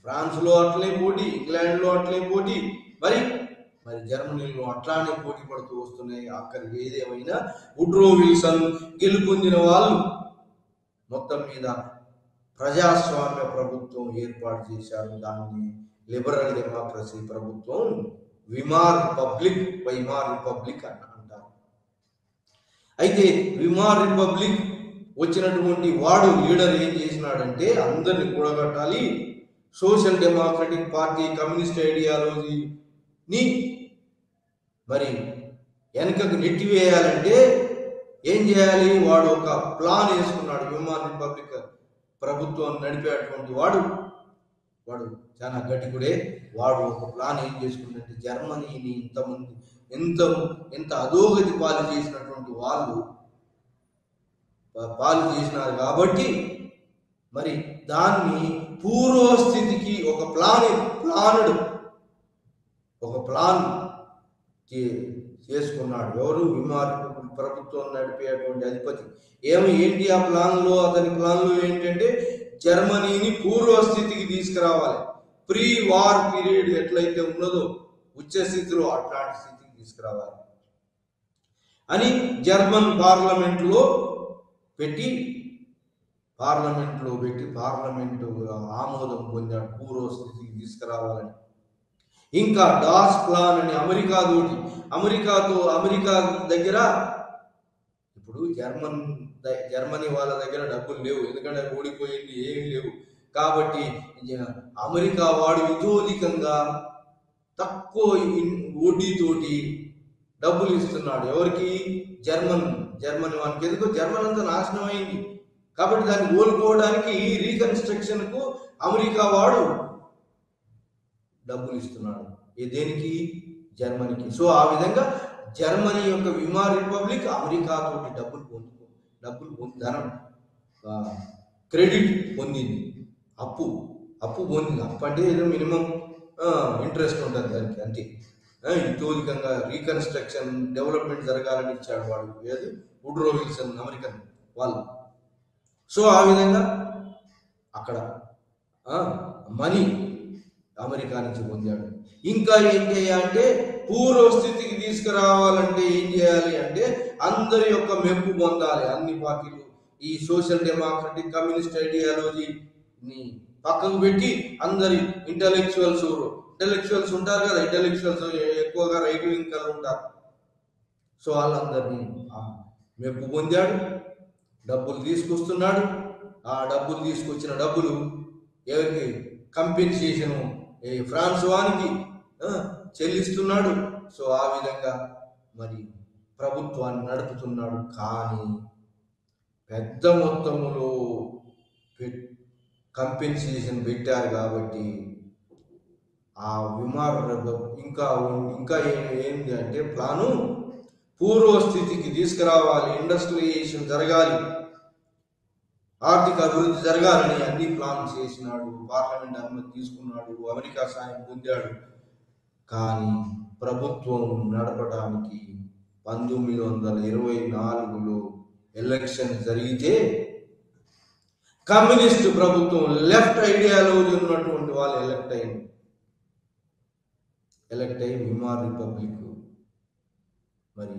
ఫ్రాన్స్లో అట్లే పోటీ, ఇంగ్లాండ్లో అట్లే పోటీ, మరి జర్మనీలో అట్లానే పోటీ పడుతూ వస్తున్నాయి. అక్కడికి ఏదేమైనా వుడ్రో విల్సన్ గెలుపొందిన వాళ్ళు మొత్తం మీద ప్రజాస్వామ్య ప్రభుత్వం ఏర్పాటు చేశారు. దాన్ని లిబరల్ డెమోక్రసీ ప్రభుత్వం, వైమార్ రిపబ్లిక్ అంటారు. అయితే వైమార్ రిపబ్లిక్ వచ్చినటువంటి వాడు లీడర్ ఏం చేసినాడంటే అందరిని కూడగట్టాలి, సోషల్ డెమోక్రటిక్ పార్టీ కమ్యూనిస్ట్ ఐడియాలజీని మరి వెనకకు నెట్టివేయాలంటే ఏం చేయాలి? వాడు ఒక ప్లాన్ వేసుకున్నాడు. వైమార్ రిపబ్లిక్ ప్రభుత్వం నడిపేటువంటి వాడు చాలా గట్టికుడే. వాడు ఒక ప్లాన్ ఏం చేసుకుంటే జర్మనీని ఎంత అధోగతి పాలు చేసినటువంటి వాళ్ళు పాలు చేసినారు కాబట్టి మరి దాన్ని పూర్వస్థితికి ఒక ప్లాన్ చేసుకున్నాడు. ఎవరు? వైమార్ ప్రభుత్వం నడిపేటువంటి అధిపతి. ఏంటి ఆ ప్లాన్లో? అతని ప్లాన్లో ఏంటంటే జర్మనీని పూర్వస్థితికి తీసుకురావాలి. ప్రీ వార్ పీరియడ్ ఎట్లయితే ఉన్నదో ఉచ్చ స్థితిలో అట్లాంటి స్థితికి తీసుకురావాలి అని జర్మన్ పార్లమెంట్లో పెట్టి పార్లమెంటు ఆమోదం పొందాడు పూర్వస్థితికి తీసుకురావాలని. ఇంకా డాస్ ప్లాన్ అని అమెరికా దగ్గర ఇప్పుడు జర్మనీ వాళ్ళ దగ్గర డబ్బులు లేవు, ఎందుకంటే ఓడిపోయింది, ఏమి లేవు. కాబట్టి అమెరికా వాడు ఇతోధికంగా తక్కువ వడ్డీతోటి డబ్బులు ఇస్తున్నాడు. ఎవరికి? జర్మనీ వానికి. ఎందుకు? జర్మనీ అంతా నాశనం అయింది కాబట్టి దాన్ని కోలుకోవడానికి రీకన్స్ట్రక్షన్ కు అమెరికా వాడు డబ్బులు ఇస్తున్నాడు. దేనికి? జర్మనీకి. సో ఆ విధంగా జర్మనీ యొక్క వైమార్ రిపబ్లిక్ అమెరికా తోటి డబ్బులు పొంది ధనం క్రెడిట్ పొందింది, అప్పు పొందింది. అప్పు అంటే ఏదో మినిమం ఇంట్రెస్ట్ ఉంటుంది దానికి, అంతే. ఇంతోధికంగా రీకన్స్ట్రక్షన్ డెవలప్మెంట్ జరగాలని ఇచ్చాడు వాడు. ఏది? వుడ్రో విల్సన్ అమెరికన్ వాళ్ళు. సో ఆ విధంగా అక్కడ మనీ అమెరికా నుంచి పొందాడు. ఇంకా ఏం చేయాలంటే పూర్వస్థితికి తీసుకురావాలంటే ఏం చేయాలి అంటే అందరి యొక్క మెప్పు పొందాలి. అన్ని పార్టీలు ఈ సోషల్ డెమోక్రటిక్ కమ్యూనిస్ట్ ఐడియాలజీని పక్కకు పెట్టి అందరి ఇంటలెక్చువల్స్ ఉంటారు కదా, ఇంటలెక్చువల్స్ ఎక్కువగా రైట్ వింగ్ కలర్ ఉంటారు. సో వాళ్ళందరినీ మెప్పు పొందాడు, డబ్బులు తీసుకొస్తున్నాడు. ఆ డబ్బులు తీసుకొచ్చిన డబ్బులు ఎవరికి? కంపెన్సేషను ఫ్రాన్స్ వానికి చెల్లిస్తున్నాడు. సో ఆ విధంగా మరి ప్రభుత్వాన్ని నడుపుతున్నాడు. కానీ పెద్ద మొత్తంలో కంపెన్సేషన్ పెట్టారు కాబట్టి ఆ వైమార్ ఇంకా ఏంటి అంటే ప్లాను పూర్వస్థితికి తీసుకురావాలి, ఇండస్ట్రియలైజేషన్ జరగాలి, ఆర్థిక అభివృద్ధి జరగాలని అన్ని ప్లాన్ చేసినాడు. పార్లమెంట్ అనుమతి తీసుకున్నాడు, అమెరికా సాయం పొందాడు. కానీ ప్రభుత్వం నడపడానికి 1924లో ఎలక్షన్ జరిగితే కమ్యూనిస్ట్ ప్రభుత్వం లెఫ్ట్ ఐడియాలజీ ఉన్నటువంటి వాళ్ళు ఎలక్ట్ అయి వైమార్ రిపబ్లిక్ మరి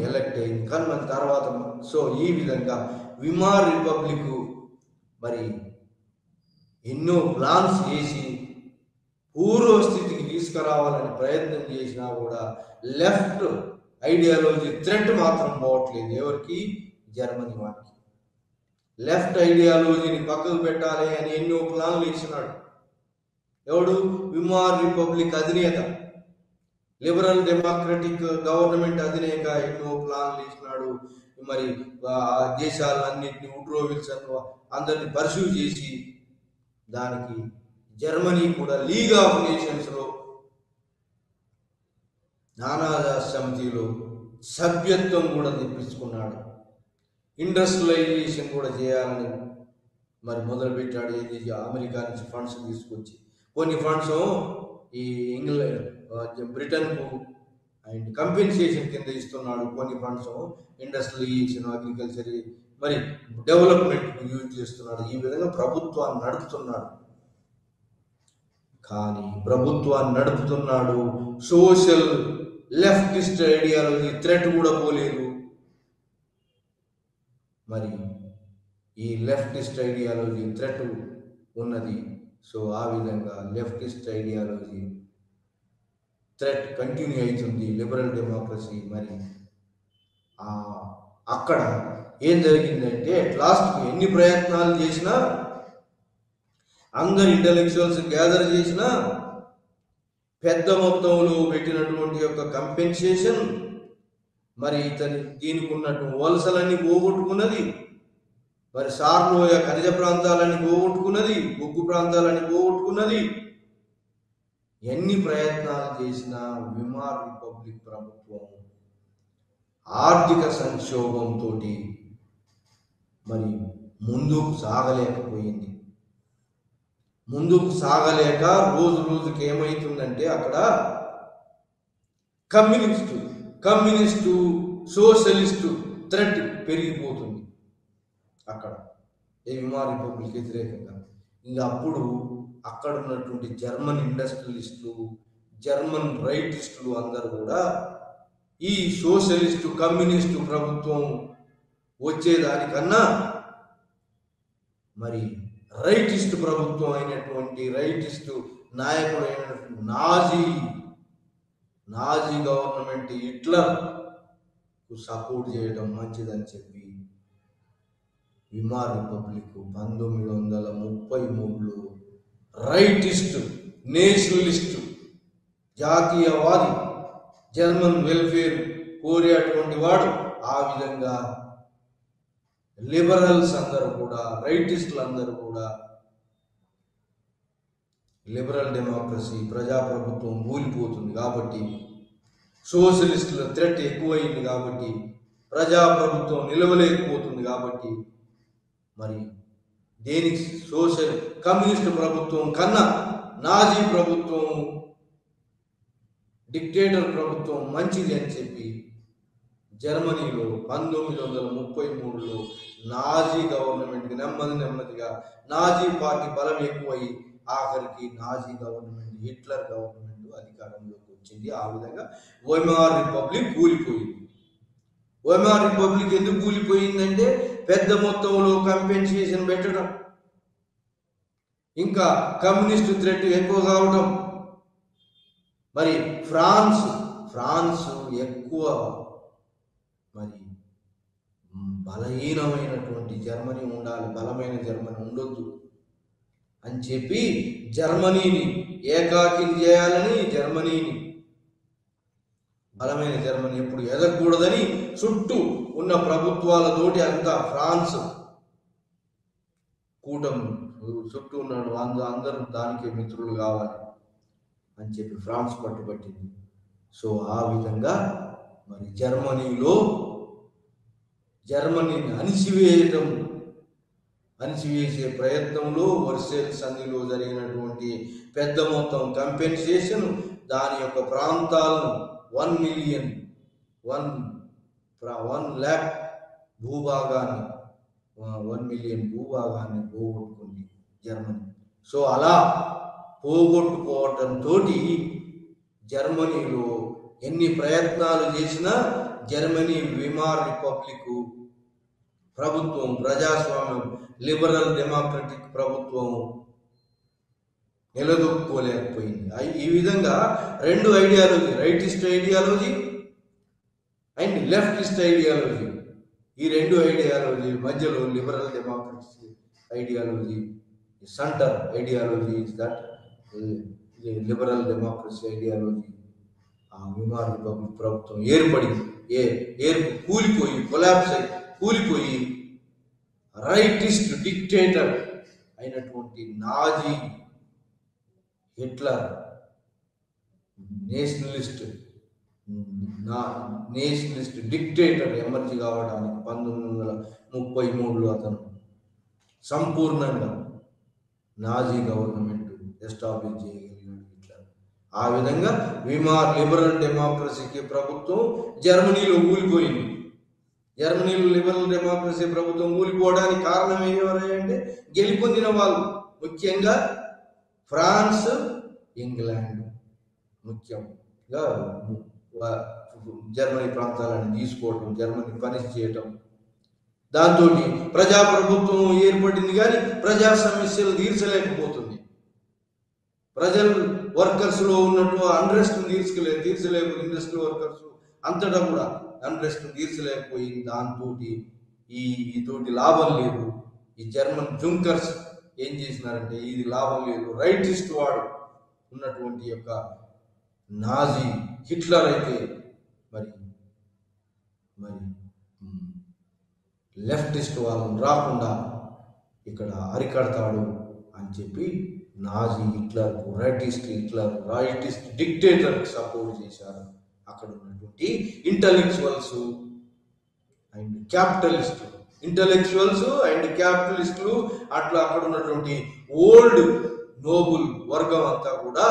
ఎలక్ట్ అయింది. కానీ మన తర్వాత సో ఈ విధంగా వైమార్ రిపబ్లిక్ మరి ఎన్నో ప్లాన్స్ చేసి పూర్వస్థితికి తీసుకురావాలని ప్రయత్నం చేసినా కూడా లెఫ్ట్ ఐడియాలజీ థ్రెట్ మాత్రం పోవట్లేదు. ఎవరికి? జర్మనీ వారికి. లెఫ్ట్ ఐడియాలజీని పక్కకు పెట్టాలి అని ఎన్నో ప్లాన్లు వేసినాడు. ఎవడు? వైమార్ రిపబ్లిక్ అధినేత, లిబరల్ డెమోక్రటిక్ గవర్నమెంట్ అధినేత ఎన్నో ప్లాన్లు వేసినాడు. మరి దేశాలన్నింటినీ వుడ్రో విల్సన్ అందరినీ పర్సూ చేసి దానికి జర్మనీ కూడా లీగ్ ఆఫ్ నేషన్స్లో, నానాజా సమితిలో సభ్యత్వం కూడా తెప్పించుకున్నాడు. ఇండస్ట్రియలైజేషన్ కూడా చేయాలని మరి మొదలుపెట్టాడు. ఏది అమెరికా నుంచి ఫండ్స్ తీసుకొచ్చి, కొన్ని ఫండ్స్ ఈ బ్రిటన్కు అండ్ కంపెన్సేషన్ కింద ఇస్తున్నాడు, కొన్ని ఫండ్స్ ఇండస్ట్రియలైజేషన్, అగ్రికల్చర్, మరి డెవలప్మెంట్కు యూజ్ చేస్తున్నాడు. ఈ విధంగా ప్రభుత్వాన్ని నడుపుతున్నాడు. కానీ ప్రభుత్వాన్ని నడుపుతున్నాడు, సోషల్ లెఫ్టిస్ట్ ఐడియాలజీ థ్రెట్ కూడా పోలేదు. మరి ఈ లెఫ్టిస్ట్ ఐడియాలజీ థ్రెట్ ఉన్నది. సో ఆ విధంగా లెఫ్టిస్ట్ ఐడియాలజీ థ్రెట్ కంటిన్యూ అవుతుంది, లిబరల్ డెమోక్రసీ. మరి అక్కడ ఏం జరిగిందంటే, లాస్ట్కి ఎన్ని ప్రయత్నాలు చేసినా, అందరు ఇంటెలెక్చువల్స్ గ్యాదర్ చేసినా, పెద్ద మొత్తంలో పెట్టినటువంటి యొక్క కంపెన్సేషన్, మరి దీనికి ఉన్నటువంటి వలసలన్నీ పోగొట్టుకున్నది. మరి సార్లోయ ఖనిజ ప్రాంతాలన్నీ పోగొట్టుకున్నది, బొగ్గు ప్రాంతాలన్నీ పోగొట్టుకున్నది. ఎన్ని ప్రయత్నాలు చేసినా వెమార్ రిపబ్లిక్ ప్రభుత్వం ఆర్థిక సంక్షోభంతో మరి ముందుకు సాగలేకపోయింది. ముందుకు సాగలేక రోజు రోజుకి ఏమవుతుందంటే, అక్కడ కమ్యూనిస్టు సోషలిస్టు థ్రెట్ పెరిగిపోతుంది అక్కడ ఈ వెమార్ రిపబ్లిక్ వ్యతిరేకంగా. ఇంకా అప్పుడు అక్కడ ఉన్నటువంటి జర్మన్ ఇండస్ట్రియలిస్టులు, జర్మన్ రైటిస్టులు అందరూ కూడా ఈ సోషలిస్టు కమ్యూనిస్టు ప్రభుత్వం వచ్చేదానికన్నా మరి రైటిస్టు ప్రభుత్వం అయినటువంటి, రైటిస్టు నాయకుడు అయినటువంటి నాజీ గవర్నమెంట్ హిట్లర్కు సపోర్ట్ చేయడం మంచిదని చెప్పి వెమార్ రిపబ్లిక్ 1933లో రైటిస్ట్, నేషనలిస్ట్, జాతీయవాది, జర్మన్ వెల్ఫేర్ కోరేటువంటి వాడు, ఆ విధంగా లిబరల్స్ అందరూ కూడా, రైటిస్టులు అందరూ కూడా లిబరల్ డెమోక్రసీ, ప్రజాప్రభుత్వం కూలిపోతుంది కాబట్టి, సోషలిస్టుల థ్రెట్ ఎక్కువైంది కాబట్టి, ప్రజాప్రభుత్వం నిలవలేకపోతుంది కాబట్టి, మరి దేనికి కమ్యూనిస్ట్ ప్రభుత్వం కన్నా నాజీ ప్రభుత్వం, డిక్టేటర్ ప్రభుత్వం మంచిది అని చెప్పి జర్మనీలో 1933లో నాజీ గవర్నమెంట్కి నెమ్మదిగా నాజీ పార్టీ బలం ఎక్కువై ఆఖరికి నాజీ గవర్నమెంట్, హిట్లర్ గవర్నమెంట్ అధికారంలోకి వచ్చింది. ఆ విధంగా వెమార్ రిపబ్లిక్ కూలిపోయింది. వెమార్ రిపబ్లిక్ ఎందుకు కూలిపోయిందంటే, పెద్ద మొత్తంలో కంపెన్సేషన్ పెట్టడం, ఇంకా కమ్యూనిస్టు థ్రెట్ ఎక్కువ కావడం. మరి ఫ్రాన్స్ ఎక్కువ మరి బలహీనమైనటువంటి జర్మనీ ఉండాలి, బలమైన జర్మనీ ఉండొద్దు అని చెప్పి జర్మనీని ఏకాకిని చేయాలని, బలమైన జర్మనీ ఎప్పుడు ఎదగకూడదని చుట్టూ ఉన్న ప్రభుత్వాలతోటి అంతా ఫ్రాన్స్ కూటమి చుట్టూ ఉన్నాడు, అందరూ దానికి మిత్రులు కావాలి అని చెప్పి ఫ్రాన్స్ పట్టుబట్టింది. సో ఆ విధంగా మరి జర్మనీని అణిచివేసే ప్రయత్నంలో వర్సేల్ సంధిలో జరిగినటువంటి పెద్ద మొత్తం కంపెన్సేషన్, దాని యొక్క ప్రాంతాలను 1 lakh భూభాగాన్ని, 1 million భూభాగాన్ని పోగొట్టుకుంది జర్మనీ. సో అలా పోగొట్టుకోవటంతో జర్మనీలో ఎన్ని ప్రయత్నాలు చేసినా జర్మనీ వెమార్ రిపబ్లిక్ ప్రభుత్వం, ప్రజాస్వామ్యం, లిబరల్ డెమోక్రటిక్ ప్రభుత్వం నిలదొక్కుకోలేకపోయింది. ఈ విధంగా రెండు ideology, rightist ideology and leftist ideology, ఈ రెండు ఐడియాలజీ మధ్యలో liberal democracy ideology, centre ideology is that liberal democracy ideology. ఆ వెమార్ రిపబ్లిక్ ప్రభుత్వం కూలిపోయి రైటిస్ట్ డిక్టేటర్ అయినటువంటి Nazi Hitler nationalist nationalist dictator emerge కావడానికి 1933లో అతను సంపూర్ణంగా నాజీ గవర్నమెంట్ ఎస్టాబ్లిష్ చేయగలిగినాడు హిట్లర్. ఆ విధంగా లిబరల్ డెమోక్రసీకి ప్రభుత్వం జర్మనీలో ఊలిపోయింది. జర్మనీలో లిబరల్ డెమోక్రసీ ప్రభుత్వం ఊలిపోవడానికి కారణం ఎవరంటే గెలుపొందిన వాళ్ళు, ముఖ్యంగా ఫ్రాన్స్, ఇంగ్లాండ్ ముఖ్యంగా జర్మనీ ప్రాంతాలను తీసుకోవటం, జర్మనీ పనిష్ చేయటం, దాంతో ప్రజాప్రభుత్వం ఏర్పడింది కానీ ప్రజా సమస్యలు తీర్చలేకపోతుంది. ప్రజలు వర్కర్స్లో ఉన్నట్టు అన్రెస్ట్ తీర్చలేకపోయింది. ఇండస్ట్రీ వర్కర్స్ అంతటా కూడా అన్రెస్ట్ తీర్చలేకపోయింది. దాంతో తోటి లాభం లేదు. ఈ జర్మన్ జుంకర్స్ ఏం చేసినారంటే ఇది లాభం లేదు, రైటిస్ట్ వాడు ఉన్నటువంటి యొక్క నాజీ హిట్లర్ అయితే మరి లెఫ్టిస్ట్ వాళ్ళని రాకుండా ఇక్కడ అరికడతాడు అని చెప్పి నాజీ హిట్లర్కు రైటిస్ట్ డిక్టేటర్కి సపోర్ట్ చేశారు. అక్కడ ఉన్నటువంటి ఇంటలెక్చువల్స్ అండ్ క్యాపిటలిస్టులు అట్లా అక్కడ ఉన్నటువంటి ఓల్డ్ నోబుల్ వర్గం అంతా కూడా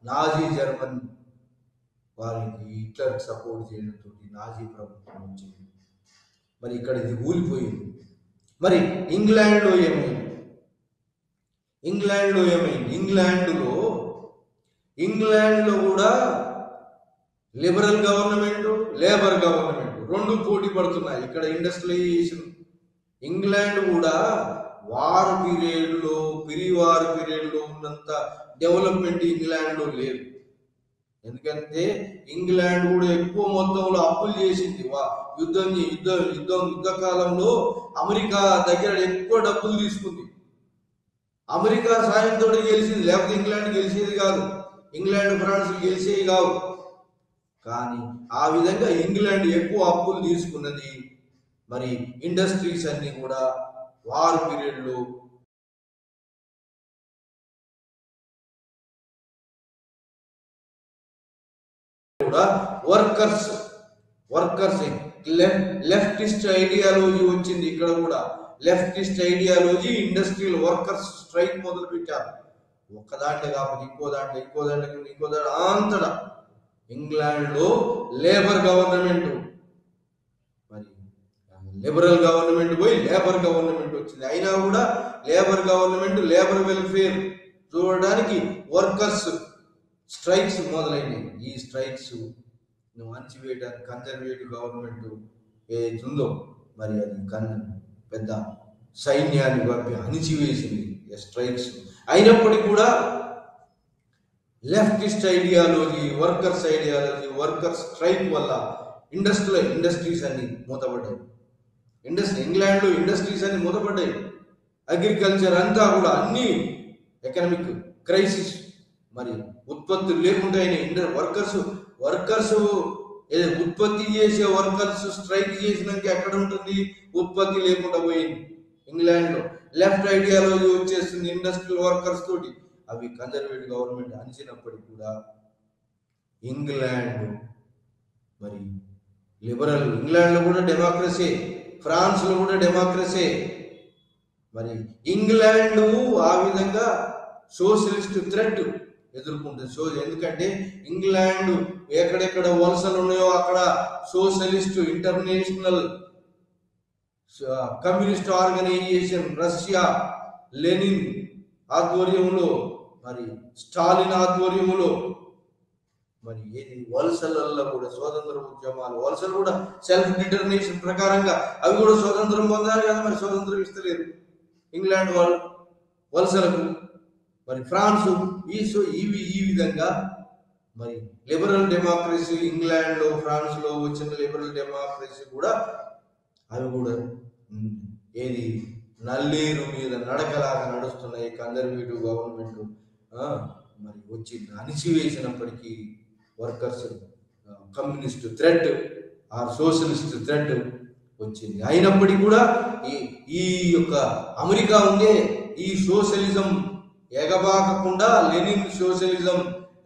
నాజీ జర్మన్ వారికి హిట్లర్కి సపోర్ట్ చేయడంతో నాజీ ప్రభుత్వం వచ్చింది. మరి ఇక్కడ ఇది ఊలిపోయింది. మరి ఇంగ్లాండ్లో ఏమైంది? ఇంగ్లాండ్లో కూడా లిబరల్ గవర్నమెంట్, లేబర్ గవర్నమెంట్ రెండు పోటీ పడుతున్నాయి. ఇక్కడ ఇండస్ట్రియలైజేషన్ ఇంగ్లాండ్ కూడా వార్ పీరియడ్లో ఉన్నంత డెవలప్మెంట్ ఇంగ్లాండ్లో లేదు. ఎందుకంటే ఇంగ్లాండ్ కూడా ఎక్కువ మొత్తంలో అప్పులు చేసింది. యుద్ధ కాలంలో అమెరికా దగ్గర ఎక్కువ డబ్బులు తీసుకుంది. అమెరికా సాయంతో గెలిచింది, లేకపోతే ఇంగ్లాండ్ గెలిచేది కాదు. ఇంగ్లాండ్ ఫ్రాన్స్ గెలిచేవి కావు. కానీ ఆ విధంగా ఇంగ్లాండ్ ఎక్కువ అప్పులు తీసుకున్నది. మరి ఇండస్ట్రీస్ అన్ని కూడా వార్ పీరియడ్లో కూడా వర్కర్స్ లెఫ్టిస్ట్ ఐడియాలజీ వచ్చింది. ఇక్కడ కూడా leftist ideology, industrial workers strike మొదలు పెట్టారు. ఒక దాంట్లో కాకపోతే ఇంకో దాంట్లో అంతటా ఇంగ్లాండ్లో లేబర్ గవర్నమెంట్, మరి లిబరల్ గవర్నమెంట్ పోయి లేబర్ గవర్నమెంట్ వచ్చింది. అయినా కూడా లేబర్ గవర్నమెంట్ లేబర్ వెల్ఫేర్ చూడడానికి వర్కర్స్ స్ట్రైక్స్ మొదలైనవి. ఈ స్ట్రైక్స్ అణచివేయడానికి కన్జర్వేటివ్ గవర్నమెంట్ ఏదైతుందో మరి అది పెద్ద సైన్యాన్ని పంపి అణిచివేసింది స్ట్రైక్స్. అయినప్పటికీ కూడా లెఫ్టిస్ట్ ఐడియాలజీ, వర్కర్స్ స్ట్రైక్ వల్ల ఇండస్ట్రీస్ అన్ని మూతపడ్డాయి. ఇంగ్లాండ్లో ఇండస్ట్రీస్ అన్ని మూతపడ్డాయి. అగ్రికల్చర్ అంతా కూడా అన్ని ఎకనామిక్ క్రైసిస్, మరి ఉత్పత్తులు లేకుండా వర్కర్స్ ఉత్పత్తి చేసే వర్కర్స్ స్ట్రైక్ చేసినాక ఎక్కడ ఉంటుంది? ఉత్పత్తి లేకుండా పోయింది. ఇంగ్లాండ్లో లెఫ్ట్ ఐడియాలజీ వచ్చేస్తుంది ఇండస్ట్రియల్ వర్కర్స్ తోటి. అవి కన్జర్వేటివ్ గవర్నమెంట్ అనిచినప్పటికీ కూడా ఇంగ్లాండ్ మరి లిబరల్, ఇంగ్లాండ్లో కూడా డెమోక్రసీ, ఫ్రాన్స్లో కూడా డెమోక్రసీ. మరి ఇంగ్లాండ్ ఆ విధంగా సోషలిస్ట్ థ్రెట్ ఎదుర్కొంటుంది. ఎందుకంటే ఇంగ్లాండ్ ఎక్కడెక్కడ వలసలు ఉన్నాయో అక్కడ socialist international communist organisation, Russia Lenin ఆధ్వర్యంలో, మరి స్టాలిన్ ఆధ్వర్యంలో మరి ఏది వలసలలో కూడా స్వాతంత్ర ఉద్యమాలు, వలసలు కూడా సెల్ఫ్ డిటర్మినేషన్ ప్రకారంగా అవి కూడా స్వాతంత్రం పొందాలి కదా, మరి స్వాతంత్రం ఇస్తలేదు ఇంగ్లాండ్ వాళ్ళు వలసలకు. మరి ఫ్రాన్స్ ఈ విధంగా మరి లిబరల్ డెమోక్రసీ ఇంగ్లాండ్లో, ఫ్రాన్స్లో వచ్చిన లిబరల్ డెమోక్రసీ కూడా అవి కూడా ఏది నల్లేరు మీద నడకలాగా నడుస్తున్నాయి. కన్జర్వేటివ్ గవర్నమెంట్ మరి వచ్చి అణిచివేసినప్పటికీ workers communist threat or socialist threat వచ్చింది. అయినప్పటికీ కూడా ఈ యొక్క అమెరికా ఉండే ఈ సోషలిజం ఎగబాకకుండా Lenin socialism,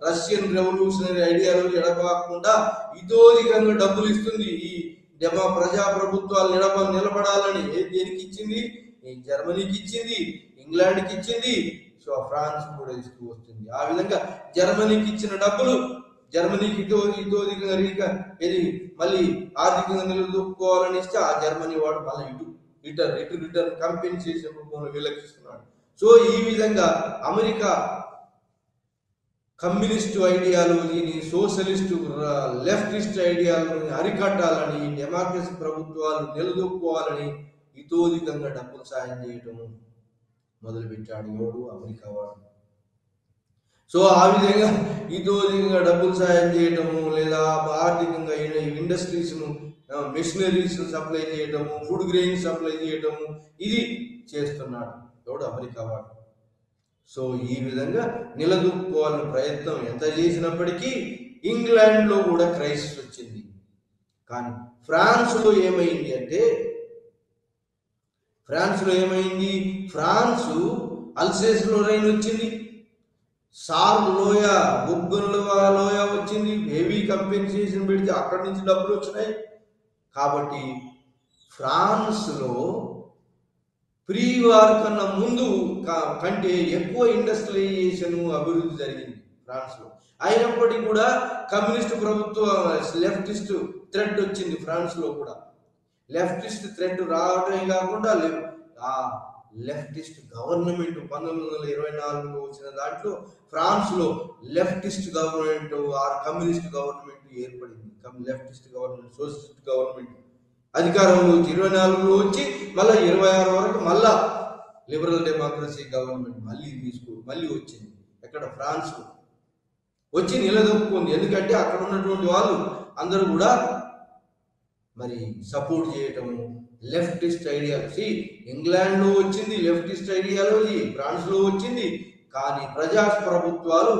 Russian revolutionary ideology ఎడబాకకుండా ఇతోధికంగా డబ్బులు ఇస్తుంది. ఈ ప్రజా ప్రభుత్వాలు నిలబడాలని దేనికి ఇచ్చింది? జర్మనీకి ఇచ్చింది, ఇంగ్లాండ్కి ఇచ్చింది, సో ఫ్రాన్స్ కూడా ఇస్తూ వస్తుంది. ఆ విధంగా జర్మనీకి ఇచ్చిన డబ్బులు జర్మనీకి ఇతోధికంగా మళ్ళీ ఆర్థికంగా నిలదొక్కుకోవాలని ఇస్తే ఆ జర్మనీ వాడు మళ్ళీ రిటర్న్ కంపెన్సేషన్ రూపంలో విలక్షిస్తున్నాడు. సో ఈ విధంగా అమెరికా కమ్యూనిస్టు ఐడియాలజీని, సోషలిస్టు లెఫ్టిస్ట్ ఐడియాలజీని అరికట్టాలని, డెమోక్రసీ ప్రభుత్వాలు నిలదొక్కుకోవాలని ఇతోధికంగా డబ్బులు సాయం చేయటం మొదలుపెట్టాడు ఎవడు? అమెరికా వాడు. సో ఆ విధంగా ఇతోధికంగా డబ్బులు సాయం చేయటము, లేదా ఆర్థికంగా ఇండస్ట్రీస్ను, మెషినరీస్ సప్లై చేయటము, ఫుడ్ గ్రెయిన్ సప్లై చేయటము, ఇది చేస్తున్నాడు ఎవడు? అమెరికా వాడు. సో ఈ విధంగా నిలదొక్కుకోవాలని ప్రయత్నం ఎంత చేసినప్పటికీ ఇంగ్లాండ్లో కూడా క్రైసిస్ వచ్చింది. కానీ ఫ్రాన్స్లో ఏమైంది అంటే, ఫ్రాన్స్ అల్సేస్ లోరైన్ వచ్చింది, సార్ లోయ, బొగ్గుల లోయ వచ్చింది, హెవీ కంపెన్సేషన్ పెడితే అక్కడి నుంచి డబ్బులు వచ్చినాయి. కాబట్టి ఫ్రాన్స్లో ప్రీ వార్ కన్నా ముందు కంటే ఎక్కువ ఇండస్ట్రియలైజేషన్ అభివృద్ధి జరిగింది ఫ్రాన్స్లో. అయినప్పటికీ కూడా కమ్యూనిస్ట్ ప్రభుత్వ లెఫ్టిస్ట్ థ్రెడ్ వచ్చింది ఫ్రాన్స్లో కూడా. లెఫ్టిస్ట్ థ్రెడ్ రావడమే కాకుండా ఆ లెఫ్టిస్ట్ గవర్నమెంట్ 1924లో వచ్చిన దాంట్లో ఫ్రాన్స్లో leftist government are communist government ఏర్పడింది. లెఫ్టిస్ట్ గవర్నమెంట్, సోషలిస్ట్ గవర్నమెంట్ అధికారంలో 24లో వచ్చి మళ్ళీ 26 వరకు మళ్ళా లిబరల్ డెమోక్రసీ గవర్నమెంట్ మళ్ళీ వచ్చింది. ఎక్కడ? ఫ్రాన్స్ వచ్చి నిలదొక్కుంది. ఎందుకంటే అక్కడ ఉన్నటువంటి వాళ్ళు అందరూ కూడా మరి సపోర్ట్ చేయటము లెఫ్టిస్ట్ ఐడియాలజీ. ఇంగ్లాండ్లో వచ్చింది లెఫ్టిస్ట్ ఐడియాలజీ, ఫ్రాన్స్లో వచ్చింది. కానీ ప్రజా ప్రభుత్వాలు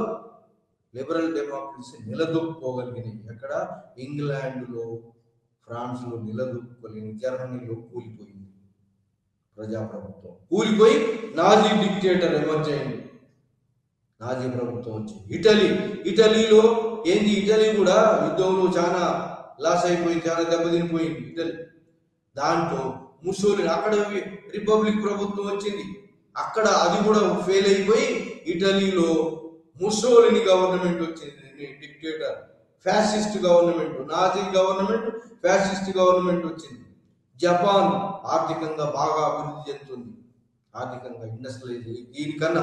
లిబరల్ డెమోక్రసీ నిలదొక్కుకోగలిగినాయి. ఎక్కడ? ఇంగ్లాండ్లో, ఫ్రాన్స్లో నిలదొక్కుకోలేని. జర్మనీలో కూలిపోయింది ప్రజాప్రభుత్వం, కూలిపోయి నాజీ డిక్టేటర్ ఎమర్జ్ అయింది, నాజీ ప్రభుత్వం వచ్చింది. ఇటలీలో ఏంది? ఇటలీ కూడా యుద్ధంలో చాలా లాస్ అయిపోయింది, చాలా దెబ్బతినిపోయింది ఇటలీ. దాంట్లో ముసోలిని, అక్కడ రిపబ్లిక్ ప్రభుత్వం వచ్చింది, అక్కడ అది కూడా ఫెయిల్ అయిపోయి ఇటలీలో ముసోలిని గవర్నమెంట్ వచ్చింది, dictator, fascist government, Nazi government, fascist government వచ్చింది. జపాన్ ఆర్థికంగా బాగా అభివృద్ధి చెందుతుంది, ఆర్థికంగా ఇండస్ట్రియలైజ్. దీనికన్నా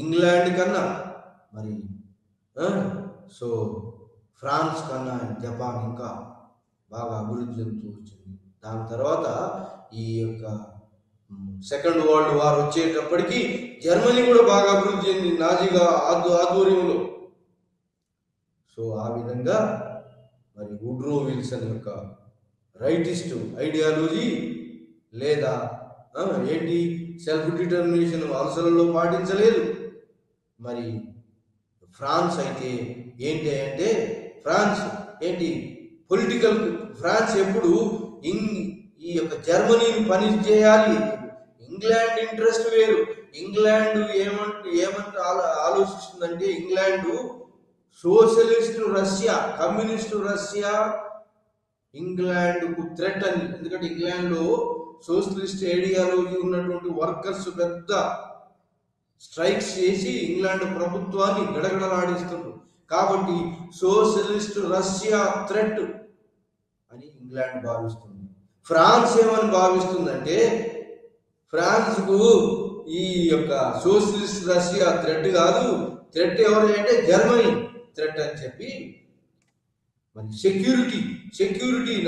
ఇంగ్లాండ్ కన్నా మరి సో ఫ్రాన్స్ కన్నా జపాన్ ఇంకా బాగా అభివృద్ధి చెందుతూ వచ్చింది. దాని తర్వాత ఈ యొక్క సెకండ్ వరల్డ్ వార్ వచ్చేటప్పటికి జర్మనీ కూడా బాగా అభివృద్ధి చెందింది నాజీగా ఆధ్వర్యంలో. సో ఆ విధంగా మరి వుడ్రో విల్సన్ యొక్క రైటిస్ట్ ఐడియాలజీ లేదా ఏంటి సెల్ఫ్ డిటర్మినేషన్ అలసలలో పాటించలేదు. మరి ఫ్రాన్స్ అయితే ఏంటి అంటే, ఫ్రాన్స్ ఏంటి పొలిటికల్, ఫ్రాన్స్ ఎప్పుడు ఈ యొక్క జర్మనీని పని చేయాలి, ఇంగ్లాండ్ ఇంట్రెస్ట్ వేరు. ఇంగ్లాండ్ ఏమంటే ఆలోచిస్తుందంటే, England socialist Russia, communist Russia ఇంగ్లాండ్కు థ్రెట్ అని. ఎందుకంటే ఇంగ్లాండ్లో సోషలిస్ట్ ఐడియాలజీ ఉన్నటువంటి వర్కర్స్ పెద్ద స్ట్రైక్స్ చేసి ఇంగ్లాండ్ ప్రభుత్వాన్ని గడగడలాడిస్తున్నారు. కాబట్టి సోషలిస్ట్ రష్యా థ్రెట్ అని ఇంగ్లాండ్ భావిస్తుంది. ఫ్రాన్స్ ఏమని భావిస్తుందంటే, ఫ్రాన్స్కు ఈ యొక్క సోషలిస్ట్ రష్యా థ్రెట్ కాదు, థ్రెట్ ఎవరు అంటే జర్మనీ థ్రెట్ అని చెప్పి, మరి సెక్యూరిటీ